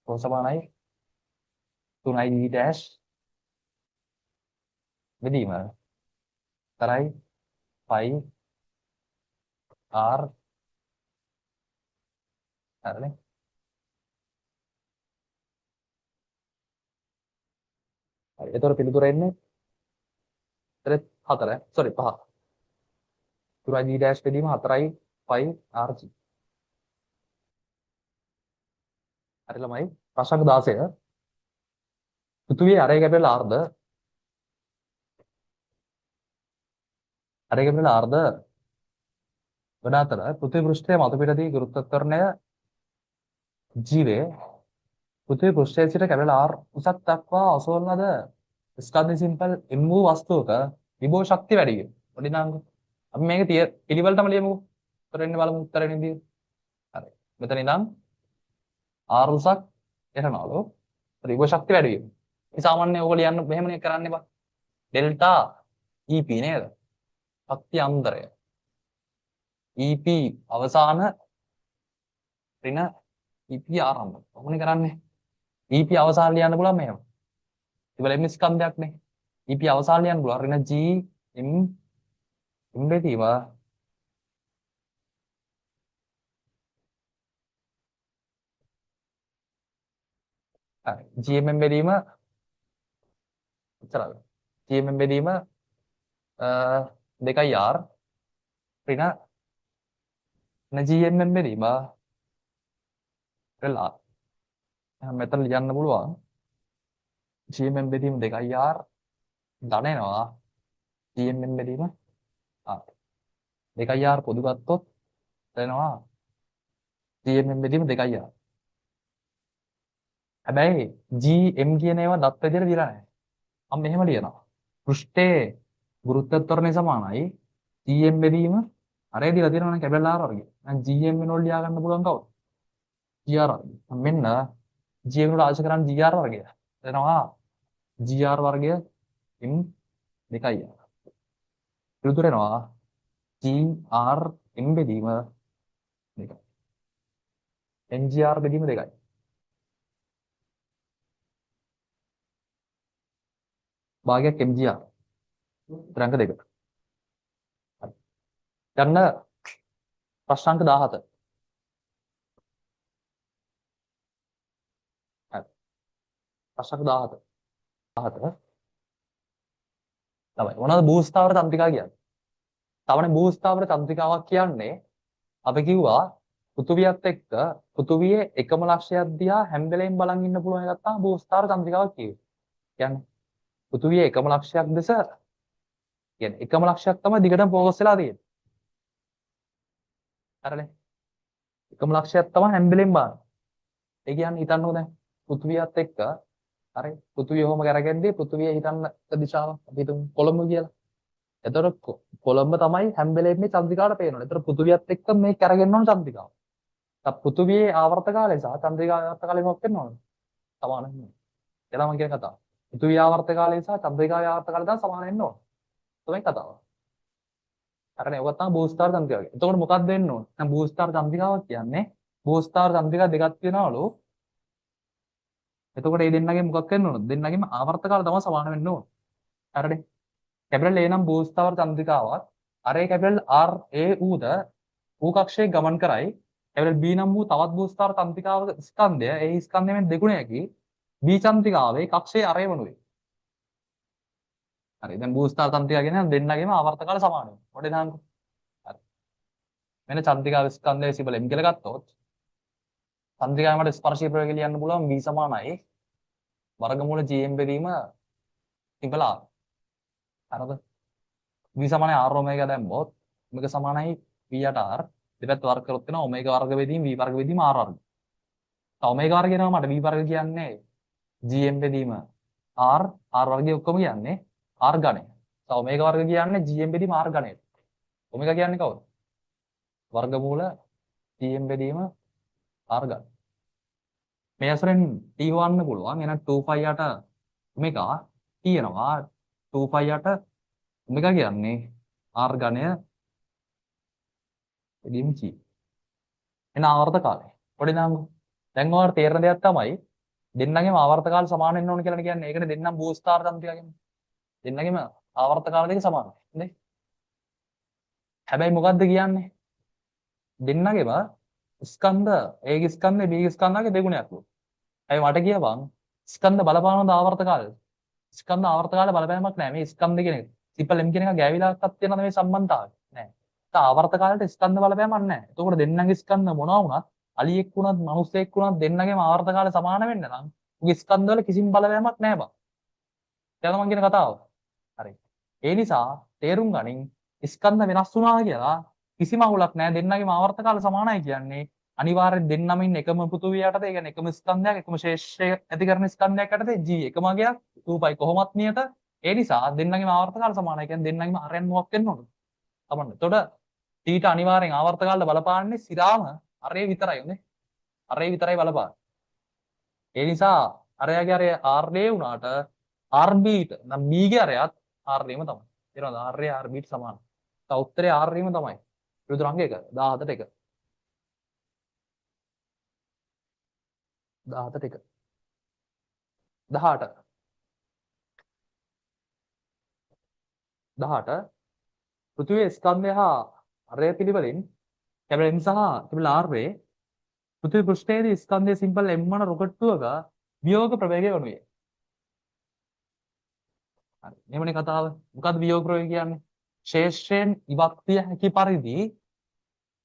ρ සමානයි 3i g' බෙදීම තරයි පයි r හරිනේ. හරි. එතකොට පිළිතුර එන්නේ 4 sorry 5. 3i g' බෙදීම 4යි පයි rg. හරි ළමයි. ප්‍රශ්න 16. පෘථිවියේ අරේ ගැබෙන ආර්ද වඩ අතර පෘථිවි පෘෂ්ඨයේ මතු පිටදී ගුරුත්ව ත්වරණය g වේ. පෘථිවි පෘෂ්ඨයේ සිට කැබල r උසක් දක්වා ඔසවන ලද ස්කන්ධ සිම්පල් m වූ වස්තුවක විභව ශක්තිය වැඩි වීම. පොඩිනාංග අපි මේක පිළිවෙලටම ලියමුකෝ. උත්තරෙන්නේ බලමු උත්තරෙන්නේ ඉතින්. හරි. මෙතන ඉඳන් r උසක් එනවලු විභව ශක්තිය වැඩි වීම. මේ සාමාන්‍ය ඕක ලියන්න මෙහෙමනේ කරන්න එපා. ඩෙල්ටා EP නේද? ශක්ති අන්තරය. EP අවසාන ඍණ EP ආරම්භ. කොහොමද කරන්නේ? EP අවසාන ලියන්න පුළුවන් මෙහෙම. ඉතින් බලන්න ස්කන්ධයක් නේ. EP අවසාන ලියන්න පුළුවන් ඍණ G M බෙදීම හරි GMM බෙදීම එච්චරද? GMM බෙදීම 2R ඍණ GMM බෙදීම වෙලා මෙතන ලියන්න පුළුවන් GMM බෙදීම 2R ධන එනවා GMM බෙදීම R 2R පොදු ගත්තොත් එනවා GMM බෙදීම 2R. හැබැයි GM කියන ඒවා දත් විදියට දීලා නැහැ. මම මෙහෙම ලියනවා. පෘෂ්ඨයේ ගුරුත්ව ත්වරණය සමානයි GM බෙදීම අරේ දීලා තියෙනවනේ කැබල් R වර්ගය. දැන් GM වෙනවල ලියා ගන්න පුළුවන් කවුද? GR වර්ගය. මෙන්න GM වල ආශ කරන්නේ GR වර්ගය. එනවා GR වර්ගය M 2R. පිළිතුර එනවා GR M බෙදීම 2. NGR බෙදීම 2යි. භාගයක් MGR. තරංග 2. හරි. ගන්න ප්‍රශ්නාංක 17. හරි. ප්‍රශ්නාංක 17. 17. තමයි. මොනවද භූස්ථාවර තන්ත්‍රිකා කියන්නේ? තවනේ භූස්ථාවර තන්ත්‍රිකාවක් කියන්නේ අපි කිව්වා පෘථුවියත් එක්ක පෘථුවියේ එකම ලක්ෂයක් දිහා හැම වෙලෙම බලන් ඉන්න පුළුවන් එකක් තමයි භූස්ථාවර තන්ත්‍රිකාවක් කියන්නේ. පෘථිවිය එකම ලක්ෂයක් දෙස කියන්නේ එකම ලක්ෂයක් තමයි දිගටම ફોකස් වෙලා තියෙන්නේ. හරිනේ. එකම ලක්ෂයක් තමයි හැම වෙලෙම බලන්නේ. ඒ කියන්නේ හිතන්නකෝ දැන් පෘථිවියත් එක්ක හරි පෘථිවිය ඔහොම කරගෙද්දී පෘථිවිය හිතන්න දිශාව අපි හිතමු කොළඹ කියලා. එතකොට කොළඹ තමයි හැම වෙලෙම මේ චන්ද්‍රිකාවට පේනවනේ. එතකොට පෘථිවියත් එක්ක මේ කරගෙන යන චන්ද්‍රිකාව. දැන් පෘථිවියේ ආවර්ත කාලය සහ චන්ද්‍රිකාවේ ආවර්ත කාලය මොකක් වෙනවද? සමාන වෙනවා. එලා මම කියන කතාව. පෘථිවියේ ආවර්ත කාලය සහ චන්ද්‍රිකාවේ ආවර්ත කාලය තමයි සමාන වෙන්න ඕන. තමයි කතාව. හරිනේ. ඔක තමයි බූස්ටර් චන්ද්‍රිකාව කියන්නේ. එතකොට මොකක්ද වෙන්න ඕන? දැන් බූස්ටර් චන්ද්‍රිකාවක් කියන්නේ බූස්ටර් චන්ද්‍රිකා දෙකක් තියෙනවලු. එතකොට මේ දෙන්නගේ මොකක් වෙන්න ඕනද? දෙන්නගේම ආවර්ත කාලය තමයි සමාන වෙන්න ඕන. හරිනේ. කැපිටල් A නම් බූස්ටර් චන්ද්‍රිකාවක් අරේ කැපිටල් R A ඌද ඌ කක්ෂයේ ගමන් කරයි. කැපිටල් B නම් වූ තවත් බූස්ටර් චන්ද්‍රිකාවක ස්කන්ධය ඒ ස්කන්ධයෙන් දෙගුණයකි B චන්ද්‍රිකාවේ කක්ෂයේ අරේ වනුවේ. හරි. දැන් බූස්ටර් චන්ද්‍රිකා කියන්නේ දෙන්නගේම ආවර්ත කාලය සමාන වෙනවා. ඔඩේ දාන්නකෝ. හරි. මෙන්න චන්ද්‍රිකාවේ ස්කන්ධයේ සිබල M කියලා ගත්තොත් චන්ද්‍රිකාවේ මට ස්පර්ශී ප්‍රවේගය ලියන්න පුළුවන් V සමානයි වර්ගමූල GM බෙදීම සිබල R. හරිද? V සමානයි R ඔමේගා දැම්මොත් මේක සමානයි V R දෙපැත්ත වර්ග කරොත් වෙනවා ඔමේගා වර්ග බෙදීම V වර්ග බෙදීම R වර්ග. ඔමේගා වර්ග කියනවා මට V වර්ග කියන්නේ GM බෙදීම R වර්ගය ඔක්කොම කියන්නේ R ඝනය. ඔමේගා වර්ග කියන්නේ GM බෙදීම R ඝනයට. ඔමේගා කියන්නේ කවුද? වර්ගමූල GM බෙදීම R ඝන. මේ අසරෙන් T හොයන්න පුළුවන්. එහෙනම් 2π යට ඔමේගා තියෙනවා 2π යට ඔමේගා කියන්නේ R ඝනය බෙදීම G. එන ආවර්ත කාලය. පොඩි නාමකෝ. දැන් ඔයාලට තේරෙන දෙයක් තමයි දෙන්නගේම ආවර්ත කාල සමාන වෙන්න ඕන කියලා කියන්නේ. ඒකනේ දෙන්නම් බූස්ටර් චන්ද්‍රිකා කියන්නේ. දෙන්නගේම ආවර්ත කාල දෙක සමානයි. නේ? හැබැයි මොකද්ද කියන්නේ? දෙන්නගේම ස්කන්ධ ඒගේ ස්කන්ධේ බීගේ ස්කන්ධාගේ දෙගුණයක්ලු. ඇයි මට කියපන් ස්කන්ධ බලපානවද ආවර්ත කාලෙ? ස්කන්ධ ආවර්ත කාලේ බලපෑමක් නැහැ. මේ ස්කන්ධ කියන එක. සිම්පල් M කියන එක ගෑවිලාක්වත් තියෙනවද මේ සම්බන්ධතාවය? නැහැ. ඒක ආවර්ත කාලේට ස්කන්ධ බලපෑමක් නැහැ. එතකොට දෙන්නගේ ස්කන්ධ මොනවා වුණත් අලියෙක් වුණත් මිනිස්සෙක් වුණත් දෙන්නගේම ආවර්ත කාලය සමාන වෙන්න නම් උගේ ස්කන්ධ වල කිසිම බලපෑමක් නැහැ බං. දැන් මම කියන කතාව. හරි. ඒ නිසා තේරුම් ගනින් ස්කන්ධ වෙනස් වුණා කියලා කිසිම අවුලක් නැහැ. දෙන්නගේම ආවර්ත කාල සමානයි කියන්නේ අනිවාර්යෙන් දෙන්නම ඉන්න එකම පෘථුවිය යටතේ, ඒ කියන්නේ එකම ස්කන්ධයක්, එකම ශේෂ්ත්‍රය ඇති කරන ස්කන්ධයක් යටතේ G එකම අගයක් 2π කොහොමත් නියත. ඒ නිසා දෙන්නගේම ආවර්ත කාල සමානයි. කියන්නේ දෙන්නගේම RN මොකක් වෙන්න ඕනද? තමන්න. එතකොට T අනිවාර්යෙන් ආවර්ත කාලයට බලපාන්නේ සිරාම අරේ විතරයි නේ. අරේ විතරයි බලපාන්නේ. ඒ නිසා අරයාගේ අරේ RA වුණාට RB ට නම් B ගේ අරයත් RA ම තමයි. තේරෙනවද? RA RB ට සමානයි. තව උත්තරේ RA ම තමයි. පිළිතුරු අංක 1 17ට 1. 17ට 1. 18. 18 පෘථිවියේ ස්කන්ධය හා අරය පිළිවෙලින් කැපිටල් M සහ කැපිටල් R වේ පෘථිවි පෘෂ්ඨයේදී ස්කන්ධයේ සිම්පල් M වන රොකට්ටුවක වියෝග ප්‍රවේගය වනුයේ. හරි. මෙහෙමනේ කතාව. මොකද්ද වියෝග ප්‍රවේගය කියන්නේ? ශේෂ්ත්‍රයෙන් ඉවත් විය හැකි පරිදි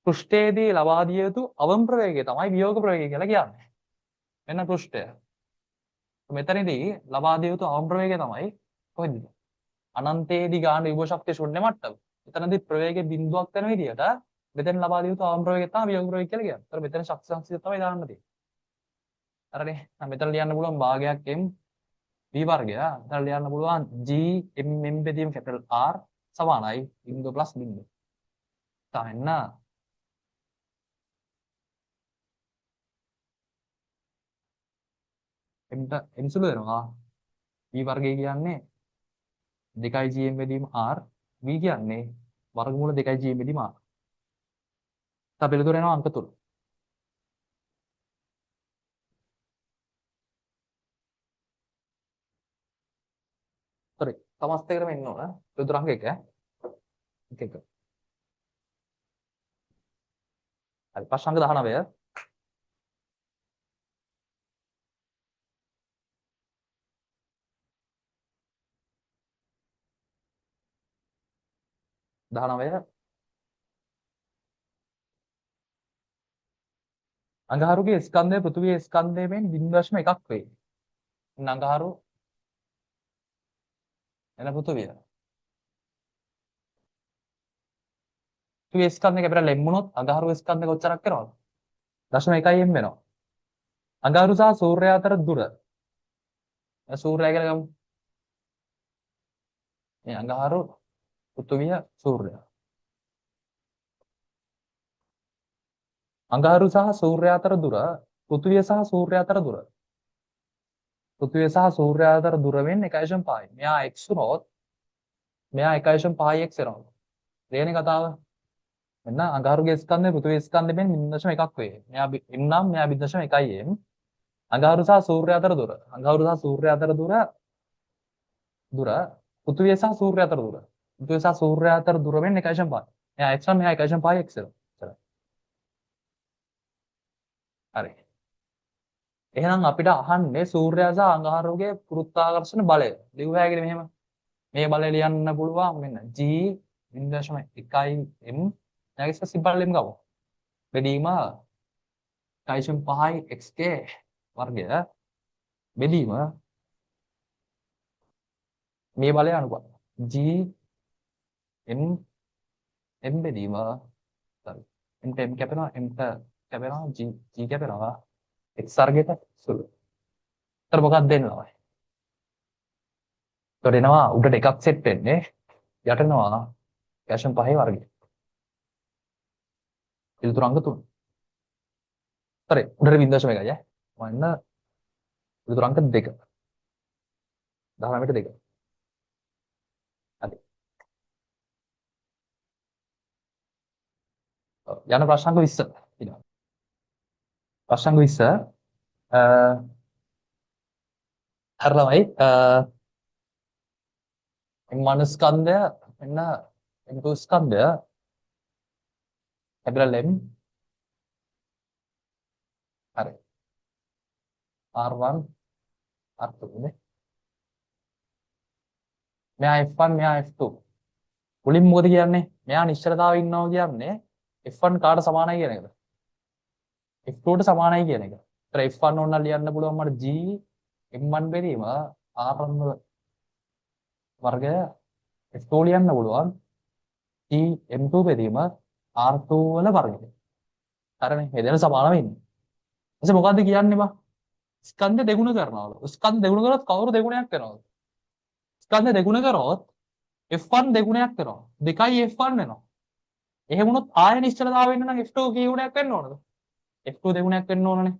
පෘෂ්ඨයේදී ලබා දිය යුතු අවම ප්‍රවේගය තමයි වියෝග ප්‍රවේගය කියලා කියන්නේ. මෙන්න පෘෂ්ඨය. මෙතනදී ලබා දිය යුතු අවම ප්‍රවේගය තමයි කොහෙද? අනන්තයේදී ගාන විභව ශක්තිය ශූන්‍ය මට්ටම. එතනදී ප්‍රවේගයේ බිඳුවක් වෙන විදිහට මෙතන ලබා දිය යුතු අවම ප්‍රවේගය තමයි වියෝග ප්‍රවේගය කියලා කියන්නේ. ඒතර මෙතන ශක්ති සංසිද්ධිය තමයි දාන්න තියෙන්නේ. හරිනේ. දැන් මෙතන ලියන්න පුළුවන් භාගයක් m v වර්ගය. එතන ලියන්න පුළුවන් g m බෙදීම කැපිටල් R සමානයි බිංදුව ප්ලස් බිංදුව. තවෙන්න m සුළු වෙනවා. v වර්ගය කියන්නේ 2 gm බෙදීම R v කියන්නේ වර්ගමූල 2 gm බෙදීම R. තව පිළිතුර එනවා අංක 3. sorry සමස්ත කරම එන්න ඕන. පිළිතුර අංක 1 1 1. හරි ප්‍රශ්න අංක 19. 19 අඟහරුගේ ස්කන්ධය පෘථිවියේ ස්කන්ධයෙන් 0.1 වේ. අඟහරු එන පෘථුවිය. පෘථුවිය ස්කන්ධය කැපිලා ලැබුණොත් අඟහරු ස්කන්ධය කොච්චරක් වෙනවද? 0.1 m වෙනවා. අඟහරු සහ සූර්යයා අතර දුර. සූර්යයා කියලා ගමු. මේ අඟහරු පෘථුවිය සූර්යයා. අඟහරු සහ සූර්යයා අතර දුර පෘථුවිය සහ සූර්යයා අතර දුර. පෘථුවිය සහ සූර්යයා අතර දුර වෙන්නේ 1.5යි. මෙයා x උනොත් මෙයා 1.5යි x වෙනවා. තේරෙන්නේ කතාව? එන්න අඟහරුගේ ස්කන්ධය පෘථුවිය ස්කන්ධය වෙන 0.1ක් වේ. මෙයා m නම් මෙයා 0.1යි m. අඟහරු සහ සූර්යයා අතර දුර. අඟහරු සහ සූර්යයා අතර දුර පෘථුවිය සහ සූර්යයා අතර දුර. පෘථුවිය සහ සූර්යයා අතර දුර වෙන්නේ 1.5. මෙයා x නම් මෙයා 1.5යි x වෙනවා. හරි. එහෙනම් අපිට අහන්නේ සූර්යයා සහ අඟහරුගේ ගුරුත්වාකර්ෂණ බලය. ලියුව හැකිද මෙහෙම? මේ බලය ලියන්න පුළුවන් මෙන්න g 0.1 m නැගිස්ස සිම්පල් ලෙම් ගමු. බෙදීම 1.5 xk වර්ගය බෙදීම මේ බලය අනුපාත g m m බෙදීම sorry m ට m කැපෙනවා m ට කැපෙනවා g කැපෙනවා x වර්ගයට සුළු. ඒතර මොකක්ද දෙන්නවා? ඒතර එනවා උඩට එකක් සෙට් වෙන්නේ යටනවා 1.5 වර්ගය. පිළිතුරු අංක 3. හරි උඩට 0.1යි ඈ. මම ඉන්න පිළිතුරු අංක 2. 19ට 2. හරි. යන ප්‍රශ්න අංක 20 ඊළඟ. ප්‍රශ්න අංක 20 හරියමයි මනස්කන්ධය මෙන්න M2 ස්කන්ධය කැපිටල් M හරි R1 R2 නේ මෙයා F1 මෙයා F2 මුලින් මොකද කියන්නේ මෙයා නිශ්චලතාවය ඉන්නවා කියන්නේ F1 කාට සමානයි කියන එකද F2ට සමානයි කියන එක. ඒතර F1 ඕන ලියන්න පුළුවන් මට G M1 බෙදීම R1 වර්ගය F2 ලියන්න පුළුවන් G M2 බෙදීම R2 වල වර්ගය. හරිනේ මේ දෙන සමාන වෙන්නේ. ඊට මොකද්ද කියන්නේ බා? ස්කන්ධ දෙගුණ කරනවලු. ස්කන්ධ දෙගුණ කරොත් කවුරු දෙගුණයක් වෙනවද? ස්කන්ධ දෙගුණ කරොත් F1 දෙගුණයක් වෙනවා. 2යි F1 වෙනවා. එහෙම වුණොත් ආය නිශ්චලතාවය වෙන්න නම් F2 කී ගුණයක් වෙන්න ඕනද? F2 දෙගුණයක් වෙන්න ඕනනේ.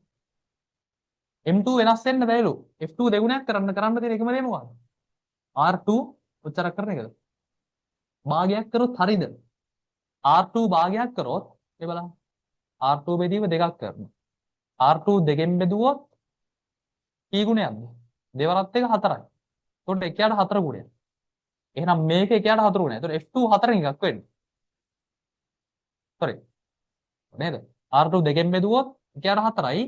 M2 වෙනස් වෙන්න බැයිලු. F2 දෙගුණයක් කරන්න තියෙන එකම දේ මොකක්ද? R2 උච්චාර කරන එකද? භාගයක් කරොත් හරියද? R2 භාගයක් කරොත් මේ බලන්න. R2 බෙදීම දෙකක් කරනවා. R2 දෙකෙන් බෙදුවොත් කී ගුණයක්ද? දෙවරත් එක 4යි. එතකොට එකයට 4 ගුණයක්. එහෙනම් මේක එකයට 4 ගුණයක්. එතකොට F2 4න් එකක් වෙන්නේ. sorry. නේද? R2 දෙකෙන් බෙදුවොත් එකයට 4යි.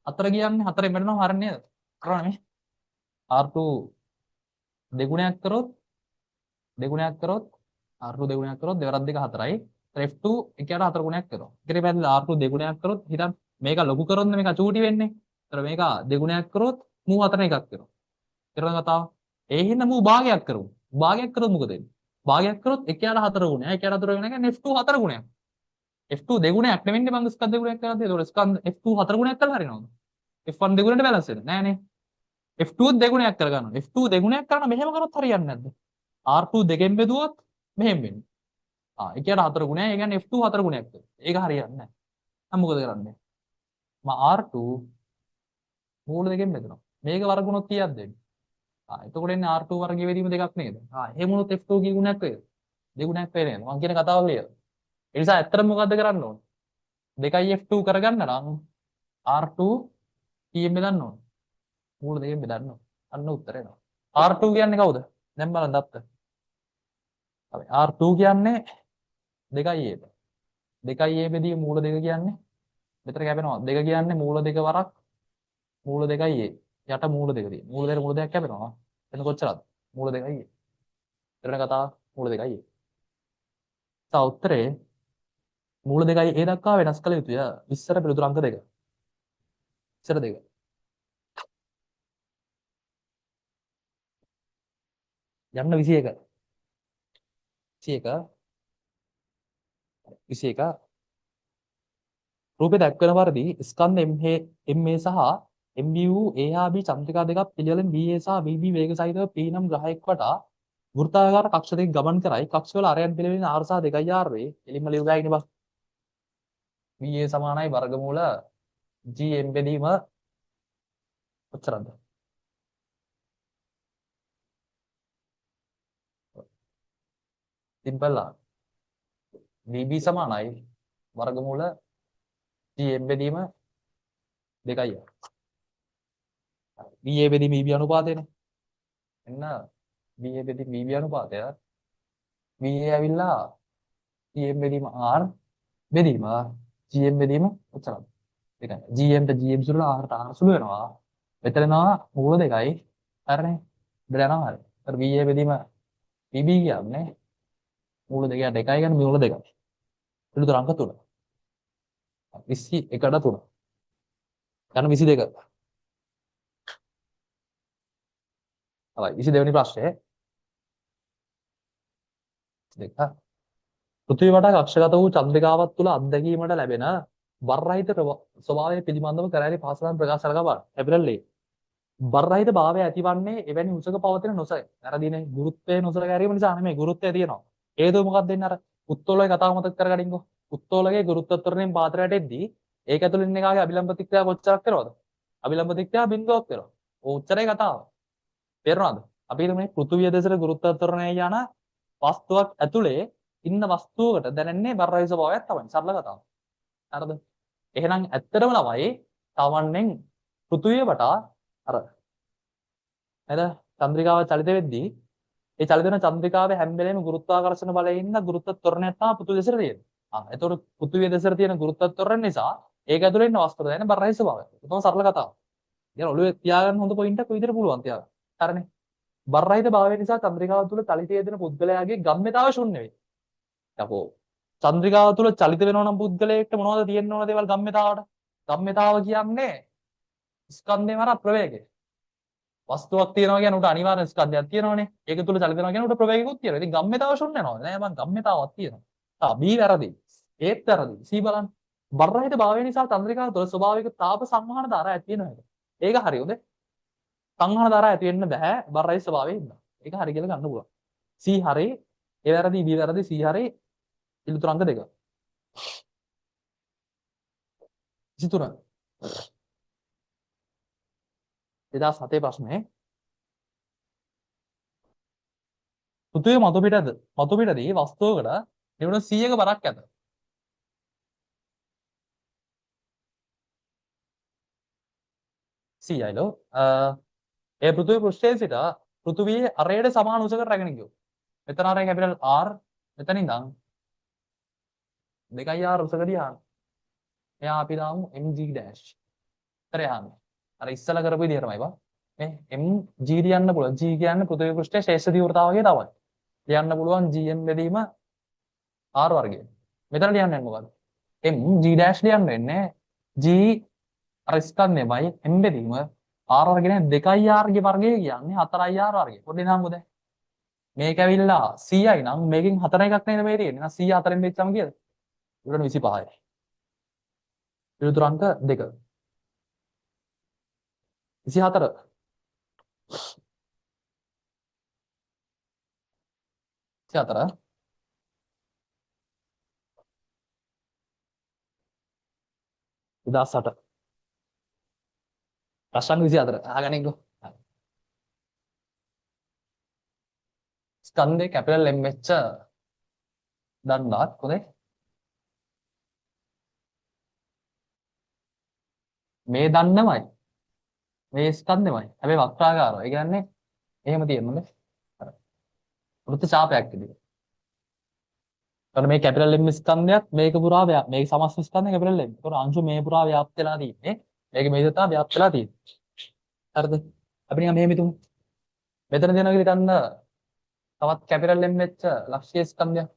4 කියන්නේ 4ෙන් බෙදනවා හරිය නේද? කරනවා නේ. R2 දෙගුණයක් කරොත් R2 දෙගුණයක් කරොත් දෙවරක් දෙක 4යි. F2 එකයට 4 ගුණයක් කරනවා. ඊට පස්සේ R2 දෙගුණයක් කරොත් හිතන්න මේක ලොකු කරොත් මේක චූටි වෙන්නේ. ඒතර මේක දෙගුණයක් කරොත් මූ 4න එකක් වෙනවා. ඊළඟ කතාව. ඒ හින්දා මූ භාගයක් කරමු. භාගයක් කරොත් මොකද වෙන්නේ? භාගයක් කරොත් එකයට 4 ගුණයක්. එකයට 4 ගුණයක් කියන්නේ F2 4 ගුණයක්. F2 දෙගුණයක් නෙවෙන්නේ මං ස්කන්ධ දෙගුණයක් කරද්දී. ඒතකොට ස්කන්ධ F2 4 ගුණයක් කරලා හරිනවද? F1 දෙගුණයට බැලන්ස් වෙන්නේ නෑනේ. F2 දෙගුණයක් කරගන්නවා. F2 දෙගුණයක් කරන මෙහෙම කරොත් හරියන්නේ නැද්ද? R2 දෙකෙන් බෙදුවොත් මෙහෙම වෙන්නේ. එකයට 4 ගුණයක්. ඒ කියන්නේ F2 4 ගුණයක් කරනවා. ඒක හරියන්නේ නැහැ. දැන් මොකද කරන්නේ? මම R2 මූල දෙකෙන් බෙදනවා. මේක වර්ගුණොත් කීයක්ද වෙන්නේ? එතකොට එන්නේ R2 වර්ගයේ බෙදීම දෙකක් නේද? එහෙම වුණොත් F2 කී ගුණයක් වේද? දෙගුණයක් වෙන්නේ නේද? මං කියන කතාව ලියලා. ඒ නිසා ඇත්තටම මොකද්ද කරන්න ඕනේ? 2යි F2 කරගන්න නම් R2 කීයෙන් බෙදන්න ඕනේ? මූල දෙකෙන් බෙදන්න ඕනේ. අන්න උත්තරේ එනවා. R2 කියන්නේ කවුද? දැන් බලන්න දත්ත. අපි R2 කියන්නේ 2යි A. 2යි A බෙදී මූල දෙක කියන්නේ මෙතන කැපෙනවා. 2 කියන්නේ මූල දෙක වරක් මූල 2යි A. යට මූල දෙක තියෙනවා. මූල දෙක කැපෙනවා. එතන කොච්චරද? මූල 2යි A. ඊළඟ කතාව මූල 2යි A. තා උත්තරේ මූල 2යි A දක්වා වෙනස් කළ යුතුය. ඉස්සර පිළිතුරු අංක 2. ඉස්සර 2. යන්න 21 21 21 රූපේ දක්වන පරිදි ස්කන්ධ MA සහ MBU A හා B චන්ද්‍රිකා දෙකක් පිළිවෙලින් BA සහ BB වේග සහිතව P නම් ග්‍රහයක් වටා වෘත්තාකාර කක්ෂ දෙක ගමන් කරයි. කක්ෂවල අරයන් පිළිවෙලින් R සහ 2R වේ. එලින්ම ලියු ගා ඉන්නේ බස්. BA සමානයි වර්ගමූල GM බෙදීම කොච්චරද? සිම්පල් ආ. BB සමානයි වර්ගමූල GM බෙදීම 2යි. BA බෙදීම BB අනුපාතයනේ. එන්න BA බෙදීම BB අනුපාතය. BA ඇවිල්ලා GM බෙදීම R බෙදීම GM බෙදීම කොච්චරද? ඒ කියන්නේ GM ට GM සුළු R ට R සුළු වෙනවා. මෙතන යනවා මූල දෙකයි. හරිනේ. ඉතල යනවා හරි. ඒතර BA බෙදීම BB කියන්නේ මූල දෙක යට එකයි කියන්නේ මූල දෙකයි. පිළිතුර අංක 3. 21ට 3. යන 22. හරි 22 වෙනි ප්‍රශ්නේ. දෙක. පෘථිවි වටා කක්ෂගත වූ චන්ද්‍රිකාවක් තුළ අත්දැකීමට ලැබෙන බරරහිත ස්වභාවය පිළිබඳව කරැලි පහසුකම් ප්‍රකාශ කරලා බලන්න. Capital A. බරරහිත භාවය ඇතිවන්නේ එවැනි උසක පවතින නොසැක. වැරදිනේ. ගුරුත්වයේ නොසලකා හැරීම නිසා නෙමෙයි. ගුරුත්වය තියෙනවා. හේතුව මොකක්ද දෙන්න අර උත්තෝලගේ කතාව මතක කරගනින්කෝ. උත්තෝලගේ ගුරුත්ව ත්වරණයෙන් පාත්‍රයට එද්දී ඒක ඇතුළේ ඉන්න එකාගේ අභිලම්බ ප්‍රතික්‍රියාව කොච්චරක් කරනවද? අභිලම්බ ප්‍රතික්‍රියාව බිඳුවක් වෙනවා. ඔච්චරයි කතාව. තේරුණාද? අපි හිතමු මේ පෘථුවිය දෙසට ගුරුත්ව ත්වරණය යන වස්තුවක් ඇතුලේ ඉන්න වස්තුවකට දැනෙන්නේ බරරහිත ස්වභාවයක් තමයි. සරල කතාව. හරිද? එහෙනම් ඇත්තටම ළමයි තමන්ෙන් පෘථුවිය වටා අර නේද චන්ද්‍රිකාව චලිත වෙද්දී ඒ චලිත වෙන චන්ද්‍රිකාවේ හැම වෙලේම ගුරුත්වාකර්ෂණ බලයෙන් ඉන්න ගුරුත්ව ත්වරණයක් තමයි පෘථුවිය දෙසට තියෙන්නේ. එතකොට පෘථුවිය දෙසට තියෙන ගුරුත්ව ත්වරණ නිසා ඒක ඇතුලේ ඉන්න වස්තුව දැනෙන බරරහිත ස්වභාවය. ඒක තමයි සරල කතාව. ඉතින් ඔළුවේ තියාගන්න හොඳ පොයින්ට් එකක් විදිහට පුළුවන් තියාගන්න. හරිනේ. බරරහිත භාවය නිසා චන්ද්‍රිකාව තුළ චලිතය දෙන පුද්ගලයාගේ ගම්ම්‍යතාව ශුන්‍ය වෙයි. යකෝ චන්ද්‍රිකාව තුළ චලිත වෙනවා නම් පුද්ගලයෙක්ට මොනවද තියෙන්න ඕන දේවල් ගම්ම්‍යතාවට? ගම්ම්‍යතාව කියන්නේ ස්කන්ධේ මර ප්‍රවේගය. වස්තුවක් තියෙනවා කියන්නේ උට අනිවාර්ය ස්කන්ධයක් තියෙනවනේ. ඒක තුළ චලිත වෙනවා කියන්නේ උට ප්‍රවේගිකුත් තියෙනවා. ඉතින් ගම්ම්‍යතාව ශුන්‍ය වෙනවා. නෑ මං ගම්ම්‍යතාවක් තියෙනවා. B වැරදි. ඒත් වැරදි. C බලන්න. බරරහිත භාවය නිසා චන්ද්‍රිකාව තුළ ස්වභාවික තාප සංවහන ධාරා ඇති වෙනවා. ඒක හරි උදේ. සංවහන ධාරා ඇති වෙන්න බෑ බරරහිත ස්වභාවයේ ඉන්න. ඒක හරි කියලා ගන්න පුළුවන්. C හරි, A වැරදි, B වැරදි, C හරි. පිළිතුරු අංක 2. 23. 2007 ප්‍රශ්නේ. පෘථිවිය මතුපිටදී වස්තුවකට නිවුටන් 100ක බරක් ඇත. 100යිලෝ. ඒ පෘථිවි පෘෂ්ඨයේ සිට පෘථිවියේ අරයට සමාන උසකට රැගෙන ගියෝ. මෙතන අරය කැපිටල් R මෙතන ඉඳන් 2R උසකදී ආන. එයා අපි දාමු mg dash. හරි ආන්න. අර ඉස්සලා කරපු විදිහටමයි බා. මේ mg ලියන්න පුළුවන්. g කියන්නේ පෘථිවි පෘෂ්ඨයේ ශේෂ තීව්‍රතාව වගේ තමයි. ලියන්න පුළුවන් gm බෙදීම r වර්ගය. මෙතන ලියන්නේ මොකද්ද? mg dash ලියන්න වෙන්නේ g අර ස්කන්ධයමයි m බෙදීම r වර්ගය නේ 2r ගේ වර්ගය කියන්නේ 4r වර්ගය. පොඩ්ඩේ නාමු දැන්. මේක ඇවිල්ලා 100යි නම් මේකෙන් 4 එකක් නේද මේ තියෙන්නේ. එහෙනම් 100 4ෙන් දෙච්චම කීයද? උඩට 25යි. පිළිතුරු අංක 2. 24. 24. උදාසට. ප්‍රශ්න 24. අහගෙන ඉන්නකෝ. ස්කන්ධේ කැපිටල් M වෙච්ච දණ්ඩක් හොඳේ. මේ දණ්ඩමයි. මේ ස්කන්ධෙමයි. හැබැයි වක්‍රාකාරව. ඒ කියන්නේ එහෙම තියෙන්නේ. අර වෘත්ත ඡාපයක් විදිහට. එතකොට මේ කැපිටල් M ස්කන්ධයක් මේක පුරා මේක සමස්ත ස්කන්ධය කැපිටල් M. එතකොට අංශු මේ පුරා ව්‍යාප්ත වෙලා තියෙන්නේ. මේක මේ දතා ව්‍යාප්ත වෙලා තියෙන්නේ. හරිද? අපි නිකන් මෙහෙම හිතමු. මෙතන දෙනවා කියලා ගන්න තවත් කැපිටල් M වෙච්ච ලක්ෂ්‍ය ස්කන්ධයක්.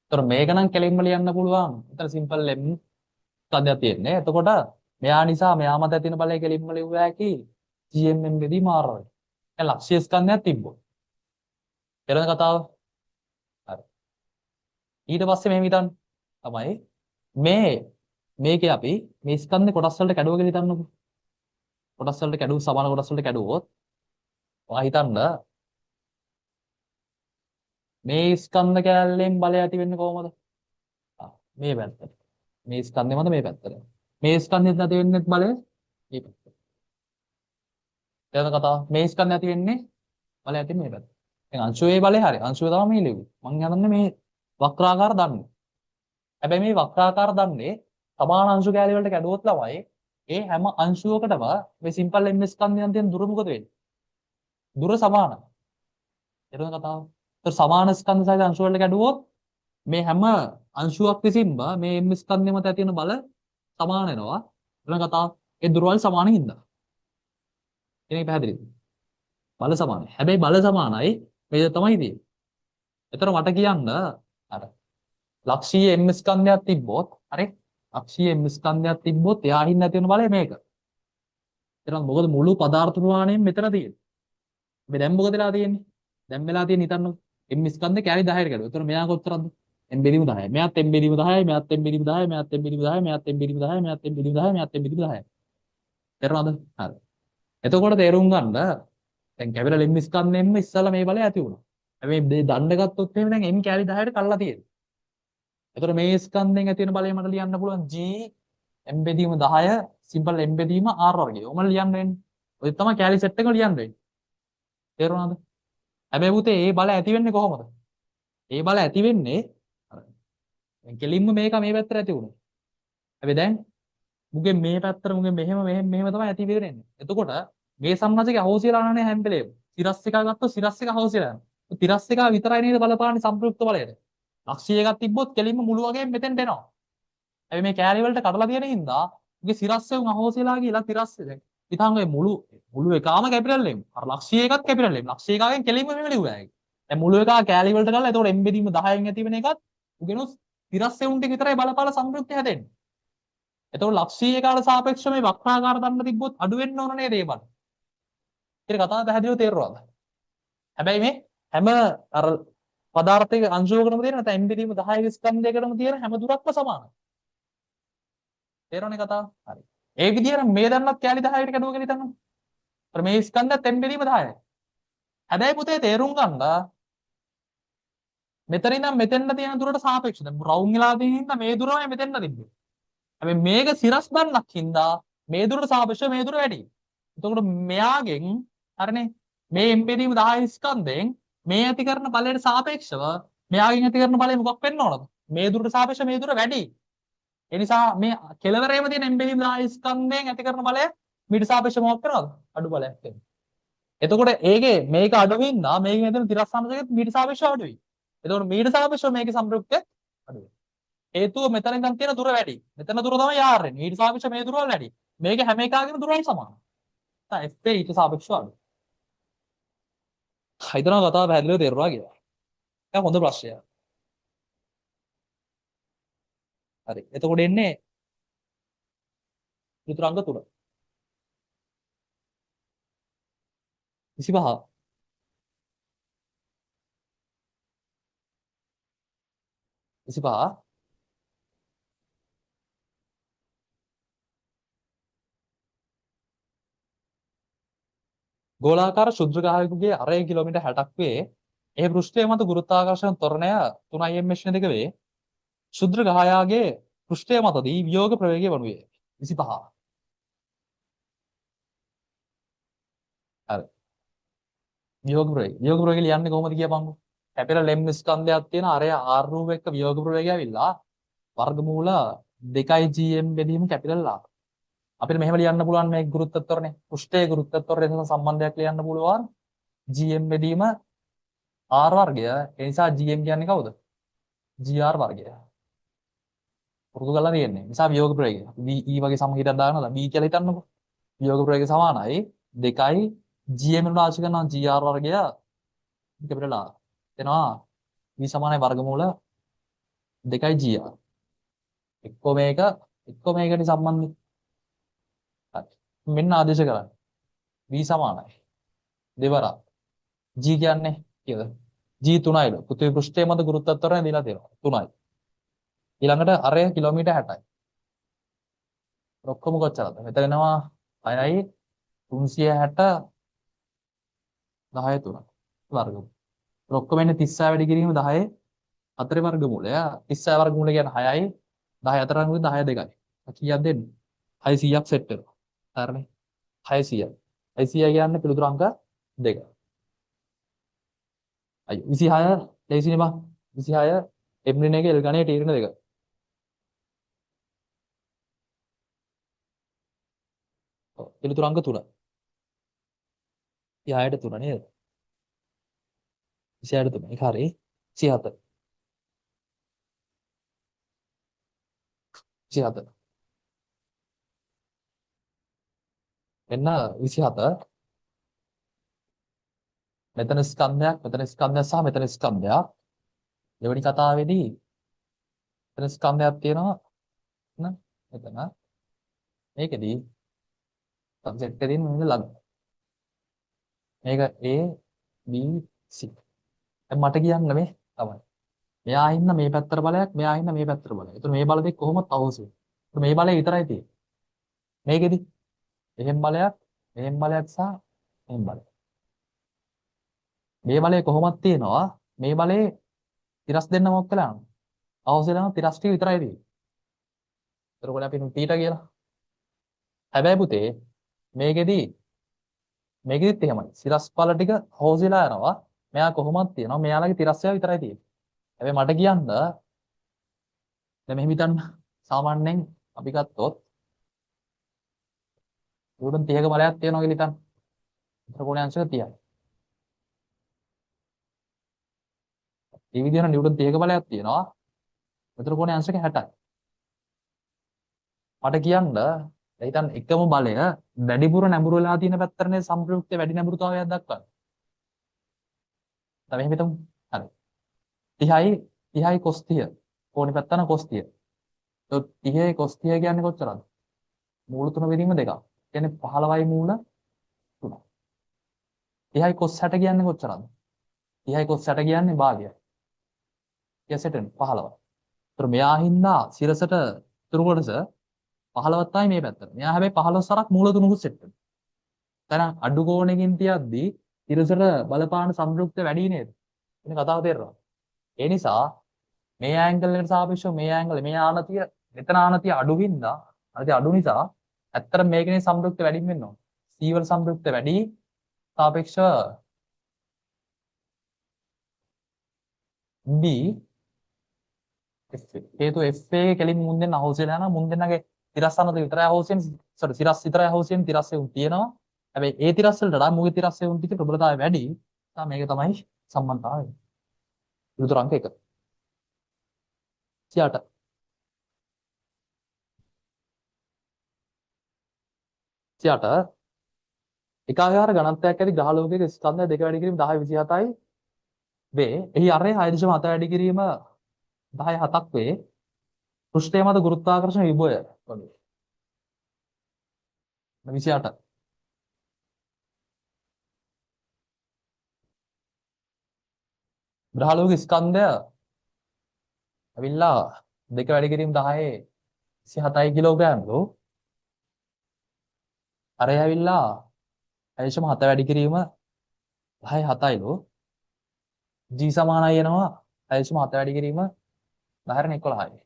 එතකොට මේක නම් කෙලින්ම ලියන්න පුළුවන්. එතන සිම්පල් M ස්කන්ධයක් තියෙන්නේ. එතකොට මෙයා නිසා මෙයා මත ඇතින බලය කෙලින්ම ලියුවා හැකි GMM බෙදී මාරවයි. දැන් ලක්ෂ්‍ය ස්කන්ධයක් තිබ්බොත්. තේරෙනවද කතාව? හරි. ඊට පස්සේ මෙහෙම හිතන්න. තමයි මේ මේකේ අපි මේ ස්කන්ධේ කොටස් වලට කැඩුවා කියලා හිතන්නකෝ. කොටස් වලට කැඩුව සමාන කොටස් වලට කැඩුවොත් ඔයා හිතන්න මේ ස්කන්ධ කැලලෙන් බලය ඇති වෙන්නේ කොහොමද? මේ පැත්තට. මේ ස්කන්ධය මත මේ පැත්තට. මේ ස්කන්ධෙත් නැති වෙන්නේ බලය මේ පැත්තට. එතන කතාව මේ ස්කන්ධය ඇති වෙන්නේ බලය ඇති මේ පැත්තට. දැන් අංශුවේ බලය හරි. අංශුව තමයි මේ ලියුවේ. මම හදන්නේ මේ වක්‍රාකාර දන්නේ. හැබැයි මේ වක්‍රාකාර දන්නේ සමාන අංශු කැලේ වලට කැඩුවොත් ළමයි ඒ හැම අංශුවකටම මේ සිම්පල් m ස්කන්ධයන් තියෙන දුර මොකද වෙන්නේ? දුර සමානයි. එතන කතාව. ඒතර සමාන ස්කන්ධ සහිත අංශු වලට කැඩුවොත් මේ හැම අංශුවක් විසින්ම මේ m ස්කන්ධය මත ඇති වෙන බල සමාන වෙනවා. එතන කතාව. ඒ දුරවල් සමාන හින්දා. එනේ පැහැදිලිද? බල සමානයි. හැබැයි බල සමානයි මේ තමයි තියෙන්නේ. එතන මට කියන්න අර ලක්ෂීය m ස්කන්ධයක් තිබ්බොත් හරි අක්ෂීය m ස්කන්ධයක් තිබ්බොත් එයා හින්දා ඇති වෙන බලය මේක. එතන මොකද මුළු පදාර්ථ ප්‍රමාණයෙන් මෙතන තියෙන්නේ. මේ දැන් මොකද වෙලා තියෙන්නේ? දැන් වෙලා තියෙන හිතන්නකො m ස්කන්ධේ කැලි 10ට කැඩුවා. එතන මෙයා කොච්චරද? m බෙදීම 10යි. මෙයාත් m බෙදීම 10යි, මෙයාත් m බෙදීම 10යි, මෙයාත් m බෙදීම 10යි, මෙයාත් m බෙදීම 10යි, මෙයාත් m බෙදීම 10යි, මෙයාත් m බෙදීම 10යි. තේරුණාද? හරි. එතකොට තේරුම් ගන්න දැන් කැපිටල් m ස්කන්ධයෙන්ම ඉස්සලා මේ බලය ඇති වුණා. හැබැයි මේ දණ්ඩ ගත්තොත් එහෙම දැන් m කැලි 10ට කල්ලා තියෙනවා. එතකොට මේ ස්කන්ධයෙන් ඇති වෙන බලය මට ලියන්න පුළුවන් g m බෙදීම 10 සිම්පල් m බෙදීම r වර්ගය. ඔමල ලියන්න වෙන්නේ. ඔය තමයි කැලි සෙට් එක ලියන්න වෙන්නේ. තේරුණාද? හැබැයි පුතේ මේ බල ඇති වෙන්නේ කොහොමද? මේ බල ඇති වෙන්නේ දැන් කෙලින්ම මේක මේ පැත්තට ඇති වුණා. හැබැයි දැන් මුගෙන් මේ පැත්තට මුගෙන් මෙහෙම තමයි ඇති වෙන්නේ. එතකොට මේ සම්මාසයේ අහෝසියලා යනනේ හැම වෙලේම. සිරස් එක ගත්තොත් සිරස් එක අහෝසියලා යනවා. තිරස් එක විතරයි නේද බලපාන්නේ සම්ප්‍රයුක්ත බලයට. ලක්ෂ්‍ය එකක් තිබ්බොත් කෙලින්ම මුළු වගේ මෙතෙන්ට එනවා. හැබැයි මේ කෑලි වලට කඩලා තියෙන හින්දා මුගේ සිරස් එක අහෝසියලා ගිහලා තිරස් දැන් ඉතින් ඔය මුළු එකාම කැපිටල් එම්. අර ලක්ෂ්‍ය එකත් කැපිටල් එම්. ලක්ෂ්‍ය එකගෙන් කෙලින්ම මෙහෙම ලිව්වා ඒක. දැන් මුළු එකා කෑලි වලට ගාලා එතකොට m බෙදීම 10න් ඇති වෙන එකත් උගෙනුස් තිරස් එවුන් ටික විතරයි බලපාලා සම්ප්‍රයුක්තය හැදෙන්නේ. එතකොට ලක්ෂ්‍ය එකාට සාපේක්ෂව මේ වක්‍රාකාර දන්න තිබ්බොත් අඩු වෙන්න ඕන නේද ඒ බල. ඒක කතාව පැහැදිලිව තේරුණාද? හැබැයි මේ හැම අර පදාර්ථයක අංශුවකටම තියෙන නැත්නම් m බෙදීම 10 ස්කන්ධයකටම තියෙන හැම දුරක්ම සමානයි. තේරුණේ කතාව? හරි. ඒ විදිහට මේ දන්නත් කැලි 10කට කැඩුවා කියලා හිතන්න. අර මේ ස්කන්ධයත් m බෙදීම 10යි. හැබැයි පුතේ තේරුම් ගන්න මෙතන ඉඳන් මෙතෙන්ට තියෙන දුරට සාපේක්ෂව දැන් රවුම් වෙලා තියෙන හින්දා මේ දුරමයි මෙතෙන්ට තිබ්බේ. හැබැයි මේක සිරස් බන්නක් හින්දා මේ දුරට සාපේක්ෂව මේ දුර වැඩි. එතකොට මෙයාගෙන් හරිනේ මේ m බෙදීම 10 ස්කන්ධයෙන් මේ ඇති කරන බලයට සාපේක්ෂව මෙයාගෙන් ඇති කරන බලය මොකක් වෙන්න ඕනද? මේ දුරට සාපේක්ෂව මේ දුර වැඩි. ඒ නිසා මේ කෙලවරේම තියෙන m බෙදීම 10 ස්කන්ධයෙන් ඇති කරන බලය මීට සාපේක්ෂව මොකක් කරනවද? අඩු බලයක් වෙනවා. එතකොට ඒකේ මේක අඩු වෙනවා මේකෙන් ඇතුළේ තිරස් සමජකෙත් මීට සාපේක්ෂව අඩුයි. එතකොට මීට සාපේක්ෂව මේකේ සම්ප්‍රයුක්තය අඩුයි. හේතුව මෙතන ඉඳන් තියෙන දුර වැඩි. මෙතන දුර තමයි r වෙන්නේ. ඊට සාපේක්ෂව මේ දුර වල වැඩි. මේක හැම එකකගෙම දුරයි සමානයි. නැත්නම් f ඊට සාපේක්ෂව අඩුයි. හිතනවා කතාව පැහැදිලිව තේරුණා කියලා. ඒක හොඳ ප්‍රශ්නයක්. හරි. එතකොට එන්නේ චතුරාංග 3. 25. ගෝලාකාර ශුද්‍ර ග්‍රහයකගේ අරය කිලෝමීටර් 60ක් වේ. එහි පෘෂ්ඨය මත ගුරුත්වාකර්ෂණ ත්වරණය 3 m/2 වේ. ශුද්‍ර ග්‍රහයාගේ පෘෂ්ඨය මතදී වියෝග ප්‍රවේගය වනුයේ 25. හරි. වියෝග ප්‍රවේගය ලියන්නේ කොහොමද කියපන්කො. කැපිටල් m ස්කන්ධයක් තියෙන අරය r රූප එක්ක වියෝග ප්‍රවේගය ඇවිල්ලා වර්ගමූල 2 gm බෙදීම කැපිටල් r. අපිට මෙහෙම ලියන්න පුළුවන් මේ ගුරුත්ව ත්වරණය. පෘෂ්ඨයේ ගුරුත්ව ත්වරණය සහ සම්බන්ධයක් ලියන්න පුළුවන් gm බෙදීම r වර්ගය. ඒ නිසා gm කියන්නේ කවුද? gr වර්ගය. පුරුදු කරලා තියෙන්නේ. නිසා වියෝග ප්‍රවේගය. v e වගේ සමහිතක් දාගන්නවා. v කියලා හිතන්නකො. වියෝග ප්‍රවේගය සමානයි 2යි gm වල ආශි කරනවා gr වර්ගය කැපිටල් r. එනවා v සමානයි වර්ගමූල 2යි gr. එක්කෝ මේකට සම්බන්ධයි. හරි. මෙන්න ආදේශ කරන්න. v සමානයි දෙවරක් g කියන්නේ කීයද? G3යිලු. පෘථිවි පෘෂ්ඨයේ මත ගුරුත්වාකර්ෂණය දීලා තියෙනවා. 3යි. ඊළඟට අරය කිලෝමීටර් 60යි. ඔක්කොම කොච්චරද? මෙතන එනවා 6යි 360 10 3 වර්ගමූල. ඔක්කොම එන්නේ 36 වැඩි කිරීම 10 4 වර්ගමූලය. 36 වර්ගමූලය කියන්නේ 6යි 10 4 වර්ගමූලය 10 2යි. කීයක් දෙන්නේ? 600ක් සෙට් වෙනවා. හරිනේ. 600යි. 600 කියන්නේ පිළිතුරු අංක 2. අයියෝ 26 ලේසිනේ බං. 26 M ඍණ එකේ L ගණයේ T ඍණ 2. ඔව් පිළිතුරු අංක 3. 26ට 3 නේද? 26ට 3. ඒක හරි. 27. 27. එන්න 27. මෙතන ස්කන්ධයක්, මෙතන ස්කන්ධයක් සහ මෙතන ස්කන්ධයක්. දෙවෙනි කතාවේදී මෙතන ස්කන්ධයක් තියෙනවා න මෙතන. මේකෙදී සබ්ජෙක්ට් එකකින් මෙන්න ලග්. මේක A B C. දැන් මට කියන්න මේ තමයි. මෙයා ඉන්න මේ පැත්තට බලයක්, මෙයා ඉන්න මේ පැත්තට බලයක්. ඒතර මේ බල දෙක කොහොමද අවශ්‍ය වෙන්නේ? ඒතර මේ බලය විතරයි තියෙන්නේ. මේකෙදි එහෙම් බලයක්, මෙහෙම් බලයක් සහ මෙහෙම් බලයක්. මේ බලය කොහොමද තියෙනවා? මේ බලේ තිරස් දෙන්න මොකක් කළා නම් අවශ්‍ය නම් තිරස් ටික විතරයි තියෙන්නේ. එතකොට අපි තීටා කියලා. හැබැයි පුතේ මේකෙදිත් එහෙමයි. සිරස් බල ටික හොසිලා යනවා. මෙයා කොහොමද තියෙනවා? මෙයාලගේ තිරස් ඒවා විතරයි තියෙන්නේ. හැබැයි මට කියන්න දැන් මෙහෙම හිතන්න. සාමාන්‍යයෙන් අපි ගත්තොත් නිව්ටන් 30ක බලයක් තියෙනවා කියලා හිතන්න. උත්තර කෝණයේ අංශක 30යි. මේ විදිහට නිව්ටන් 30ක බලයක් තියෙනවා. උත්තර කෝණයේ අංශක 60යි. මට කියන්න හිතන්න එකම බලය වැඩිපුර නැඹුරු වෙලා තියෙන පැත්තටනේ සම්ප්‍රයුක්ත වැඩි නැඹුරුතාවයක් දක්වන්නේ. දැන් මෙහෙම හිතමු. හරි. 30යි cos 30. කෝණේ පැත්ත නම් cos 30. તો 30 cos 30 කියන්නේ කොච්චරද? මූල 3 බෙදීම 2ක්. කියන්නේ 15යි මූල 3. 30යි cos 60 කියන්නේ කොච්චරද? 30යි cos 60 කියන්නේ භාගයයි. කියසෙටන් 15. ඒතර මෙයා හින්දා සිරසට තුරු කොටස 15ක් තමයි මේ පැත්තට. මෙයා හැබැයි 15 සරක් මූල 3කුත් සෙට් වෙනවා. දැන් අඩු කෝණයකින් තියද්දී සිරසට බලපාන සම්ප්‍රයුක්ත වැඩි නේද? එන කතාව තේරෙනවා. ඒ නිසා මේ ඇන්ගල් එකට සාපේක්ෂව මේ ඇන්ගල් මේ ආනතිය මෙතන ආනතිය අඩු හින්දා ආනතිය අඩු නිසා ඇත්තට මේකනේ සම්ප්‍රයුක්ත වැඩිම වෙන්න ඕන. C වල සම්ප්‍රයුක්ත වැඩි සාපේක්ෂව B F හේතු F එකේ කෙලින් මුන් දෙන්න අහෝස් වෙලා යනවා. මුන් දෙන්නගේ තිරස් අනත විතරයි අහෝස් වෙන්නේ. සෝරි තිරස් විතරයි අහෝස් වෙන්නේ. තිරස් එවුන් තියෙනවා. හැබැයි ඒ තිරස් වලට වඩා මුගේ තිරස් එවුන් ටික ප්‍රබලතාවය වැඩි. මේක තමයි සම්බන්ධතාවය. පිළිතුරු අංක 1. 68 68 එකාකාර ඝනත්වයක් ඇති ග්‍රහලෝකයක ස්කන්ධය දෙක වැඩි කිරීම 10 27යි වේ. එහි අරය 6.7 වැඩි කිරීම 10 7ක් වේ. පෘෂ්ඨය මත ගුරුත්වාකර්ෂණ විභවය වගේ. 28 ග්‍රහලෝක ස්කන්ධය ඇවිල්ලා දෙක වැඩි කිරීම 10 27යි කිලෝග්‍රෑම්ලු. අරය ඇවිල්ලා 6.7 වැඩි කිරීම 10 7යිලු. G සමානයි වෙනවා 6.7 වැඩි කිරීම 10 11යි.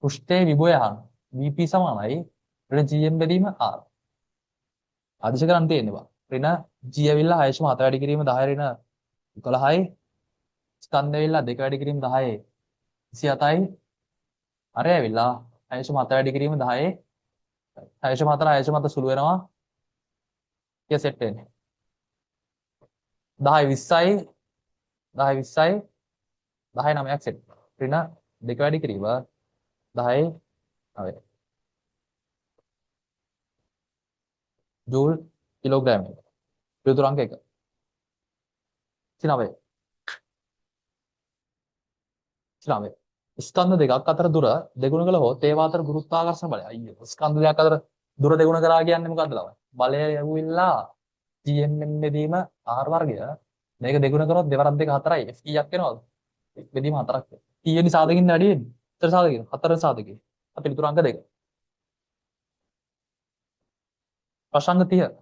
පෘෂ්ඨයේ විභවය අහන VP සමානයි ඍණ GM බෙදීම R. ආදිශ කරන් තියෙන්නේ බා. ඍණ G ඇවිල්ලා 6.7 වැඩි කිරීම 10 ඍණ 11යි. ස්කන්ධය ඇවිල්ලා 2 වැඩි කිරීම 10 27යි. අරය ඇවිල්ලා 6.7 වැඩි කිරීම 10 6.4 6.7 සුළු වෙනවා. කිය සෙට් වෙන්නේ 10 20යි 10 20යි 10 9ක් සෙට්. ඍණ 2 වැඩි කිරීම 10 9 ජූල් කිලෝග්‍රෑම් එක. පිළිතුරු අංක 1. 39. 39. ස්කන්ධ දෙකක් අතර දුර දෙගුණ කළහොත් ඒවා අතර ගුරුත්වාකර්ෂණ බලය. අයියෝ ස්කන්ධ දෙකක් අතර දුර දෙගුණ කරා කියන්නේ මොකද්ද ළමයි? බලය යවුවිලා GMM බෙදීම R වර්ගය මේක දෙගුණ කරොත් දෙවරක් දෙක හතරයි. F කීයක් එනවද? F බෙදීම හතරක්. T වෙනි සාධකින් වැඩි වෙන්නේ. හතර සාධකයෙන්. හතර සාධකයෙන්. අපි පිළිතුරු අංක 2. ප්‍රශ්න 30.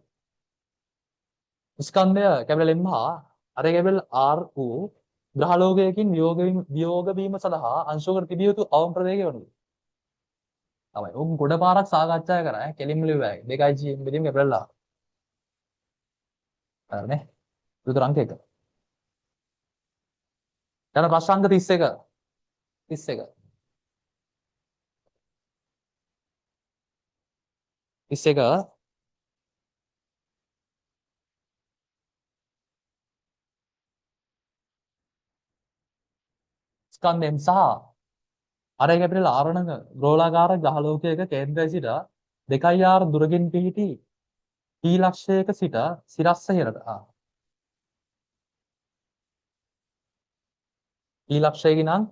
ස්කන්ධය කැපිටල් M හා අරය කැපිටල් R වූ ග්‍රහලෝකයකින් වියෝග වීම සඳහා අංශුවකට තිබිය යුතු අවම ප්‍රවේගය වනුයි. තමයි. ඕක ගොඩ පාරක් සාකච්ඡා කරා. කෙලින්ම ලියුවා. 2යි G බෙදීම කැපිටල් R. හරිනේ. පිළිතුරු අංක 1. ඊට ප්‍රශ්න අංක 31. 31. 31. ස්කන්ධ M සහ අරය කැපිටල් R වන ගෝලාකාර ග්‍රහලෝකයක කේන්ද්‍රය සිට 2R දුරකින් පිහිටි T ලක්ෂයක සිට සිරස්ස ඉහළට. T ලක්ෂයකින් නම්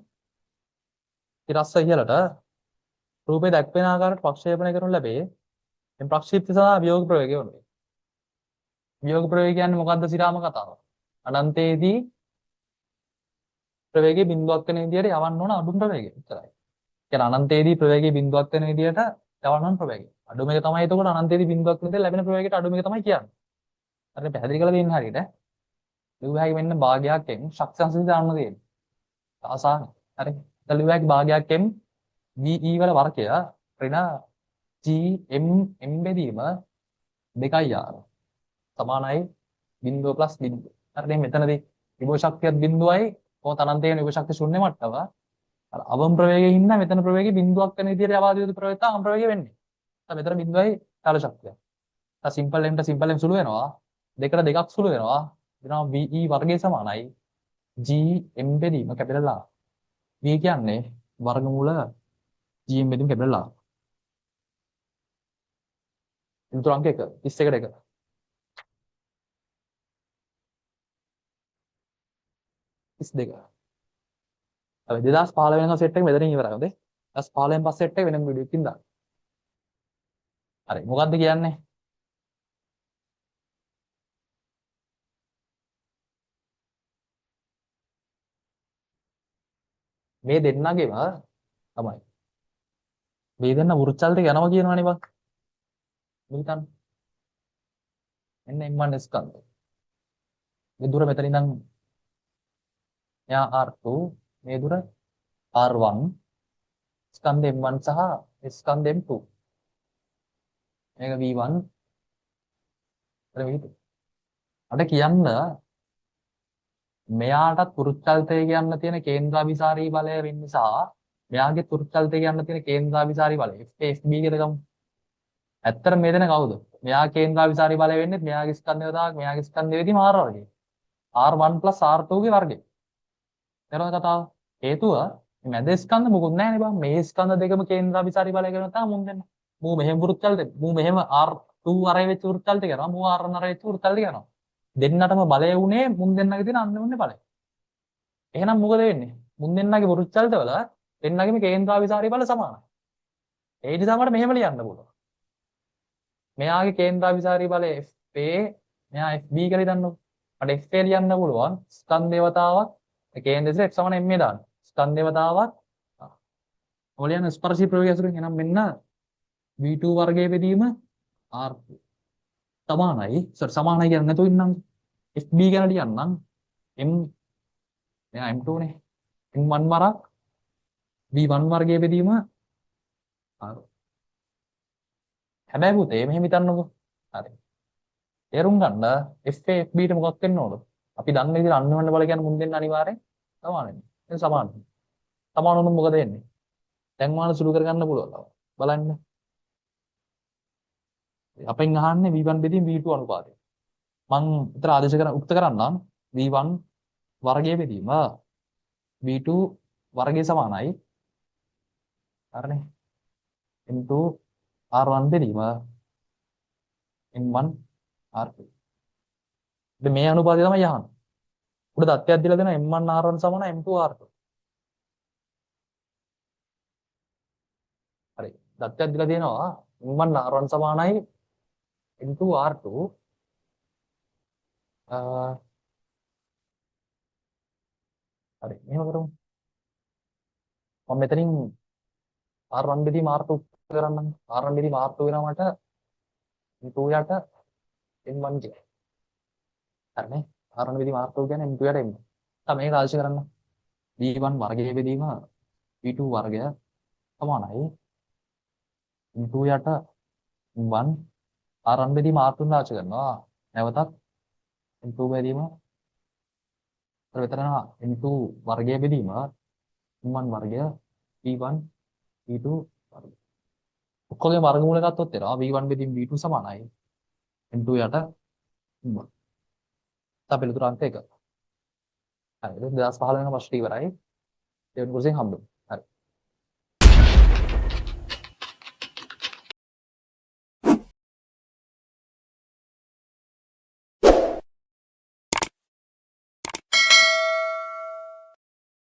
සිරස්ස ඉහළට රූපේ දැක්වෙන ආකාරයට ප්‍රක්ෂේපණය කරනු ලැබේ. මේ ප්‍රක්ෂිප්ත සහ වියෝග ප්‍රවේගය වනුයි. වියෝග ප්‍රවේගය කියන්නේ මොකද්ද සිරාම කතාව? අනන්තයේදී ප්‍රවේගයේ බිඳුවක් වෙන විදිහට යවන්න ඕන අඩුම ප්‍රවේගය. එච්චරයි. කියන්නේ අනන්තයේදී ප්‍රවේගයේ බිඳුවක් වෙන විදිහට යවන්න ඕන ප්‍රවේගය. අඩුම එක තමයි එතකොට අනන්තයේදී බිඳුවක් වෙන විදිහට ලැබෙන ප්‍රවේගයට අඩුම එක තමයි කියන්නේ. හරිද? පැහැදිලි කරලා දෙන්න හරියට. ලිව්වැහි මෙන්න භාගයක්ෙන් ශක්තිංශය දාන්න තියෙන්නේ. ආසාන. හරි. ලිව්වැහි භාගයක්ෙන් VE වල වර්ගය ඍණ GM M බෙදීම 2R සමානයි බිඳුව ප්ලස් බිඳුව. හරිද? මෙතනදී විභව ශක්තියත් බිඳුවයි කොහොමද අනන්තයේ විභව ශක්තිය ශූන්‍ය මට්ටම. අර අවම ප්‍රවේගයේ ඉන්න මෙතන ප්‍රවේගය බිඳුවක් වෙන විදිහට යවා දිය යුතු ප්‍රවේගය තමයි අවම ප්‍රවේගය වෙන්නේ. මෙතන බිඳුවයි චල ශක්තිය. සිම්පල් M ට සිම්පල් M සුළු වෙනවා. දෙකට දෙකක් සුළු වෙනවා. දෙනවා VE වර්ගය සමානයි GM බෙදීම කැපිටල් R. V කියන්නේ වර්ගමූල GM බෙදීම කැපිටල් R. පිළිතුරු අංක 1 31ට 1. 32. අපි 2015 වෙනකන් සෙට් එක මෙතනින් ඉවරයි. හොඳේ. 2015න් පස්සේ සෙට් එක වෙනම වීඩියෝ එකකින් දාන්න. හරි. මොකද්ද කියන්නේ? මේ දෙන්නගේම තමයි. මේ දෙන්න වෘත්තල්ට යනවා කියනවනේ බං. මේ හිතන්න. එන්න M1 ස්කන්ධය. මේ දුර මෙතන ඉඳන් එයා R2 මේ දුර R1 ස්කන්ධ M1 සහ ස්කන්ධ M2. මේක V1 අර විදිහට. අද කියන්න මෙයාටත් වෘත්තල්තය කියන්න තියෙන කේන්ද්‍රාභිසාරී බලය වෙන නිසා මෙයාගේ වෘත්තල්තය කියන්න තියෙන කේන්ද්‍රාභිසාරී බලය FB කියලා ගමු. ඇත්තට මේ දෙන කවුද? මෙයා කේන්ද්‍රාභිසාරී බලය වෙන්නේ මෙයාගේ ස්කන්ධය වතාවක් මෙයාගේ ස්කන්ධය වෙදීම R වර්ගය. R1 R2 ගේ වර්ගය. තේරෙනවද කතාව? හේතුව මේ මැද ස්කන්ධ මොකුත් නැහැ නේ බං. මේ ස්කන්ධ දෙකම කේන්ද්‍රාභිසාරී බලය කරනවා තමයි මුන් දෙන්න. මූ මෙහෙම වෘත්තල්තය මූ මෙහෙම R2 අරය වෙච්ච වෘත්තල්තය කරනවා. මූ R1 අරය වෙච්ච වෘත්තල්තය කරනවා. දෙන්නටම බලය උනේ මුන් දෙන්නගේ තියෙන අන්න උන්නේ බලය. එහෙනම් මොකද වෙන්නේ? මුන් දෙන්නගේ වෘත්තල්තවල දෙන්නගේම කේන්ද්‍රාභිසාරී බල සමානයි. ඒ නිසා මට මෙහෙම ලියන්න පුළුවන්. මෙයාගේ කේන්ද්‍රාභිසාරී බලය FA මෙයා FB කියලා හිතන්නකො. මට FA ලියන්න පුළුවන් ස්කන්ධ දේවතාවක් කේන්ද්‍රෙට F සමාන M දාන්න. ස්කන්ධ දේවතාවක් ඔලියන ස්පර්ශී ප්‍රවේගය අසුරින් එනම් මෙන්න V2 වර්ගයේ බෙදීම R2 සමානයි. සමානයි කියන්නේ නැතුව ඉන්නම් FB ගැන ලියන්නම් M මෙයා M2 නේ. M1 වරක් V1 වර්ගයේ බෙදීම R. හැබැයි පුතේ මෙහෙම හිතන්නකෝ. හරි. තේරුම් ගන්න FA FB ට මොකක් වෙන්න ඕනද? අපි දන්න විදිහට අන්වන්න බල කියන්නේ මුන් දෙන්න අනිවාර්යෙන් සමානයි. ඒක සමානයි. සමාන වුණොත් මොකද වෙන්නේ? දැන් මාන සුළු කරගන්න පුළුවන්. බලන්න. අපෙන් අහන්නේ V1 බෙදීම V2 අනුපාතය. මං උත්තර ආදේශ කරන උක්ත කරන්නම් V1 වර්ගයේ බෙදීම V2 වර්ගයේ සමානයි. හරිනේ. M2 R1 බෙදීම M1 R2. ඉතින් මේ අනුපාතය තමයි යහන්නේ. උඩ தත්ත්වයක් දීලා දෙනවා M1 R1 සමාන M2 R2. හරි. தත්ත්වයක් දීලා දෙනවා M1 R1 සමානයි M2 R2. හරි. මෙහෙම කරමු. මම මෙතනින් R1 බෙදීම R2 කරන්නම්. R1 බෙදීම R2 වෙනවා මට M2 යට M1 කියලා. හරිනේ. R1 බෙදීම R2 කියන්නේ M2 යට M. දැන් මේක ආශය කරන්න. B1 වර්ගයේ බෙදීම B2 වර්ගය සමානයි M2 යට M1 R1 බෙදීම R2 ආශය කරනවා. නැවතත් M2 බෙදීම මෙතන M2 වර්ගයේ බෙදීම M1 වර්ගය B1 B2 වර්ගය. ඔක්කොගේ වර්ගමූල ගත්තොත් එනවා B1 බෙදීම B2 සමානයි M2 යට M1. අපේ ලුතුරු අංක 1. හරි. 2015 වෙනි ප්‍රශ්නේ ඉවරයි. දෙවෙනි කුසෙන් හම්බෙමු.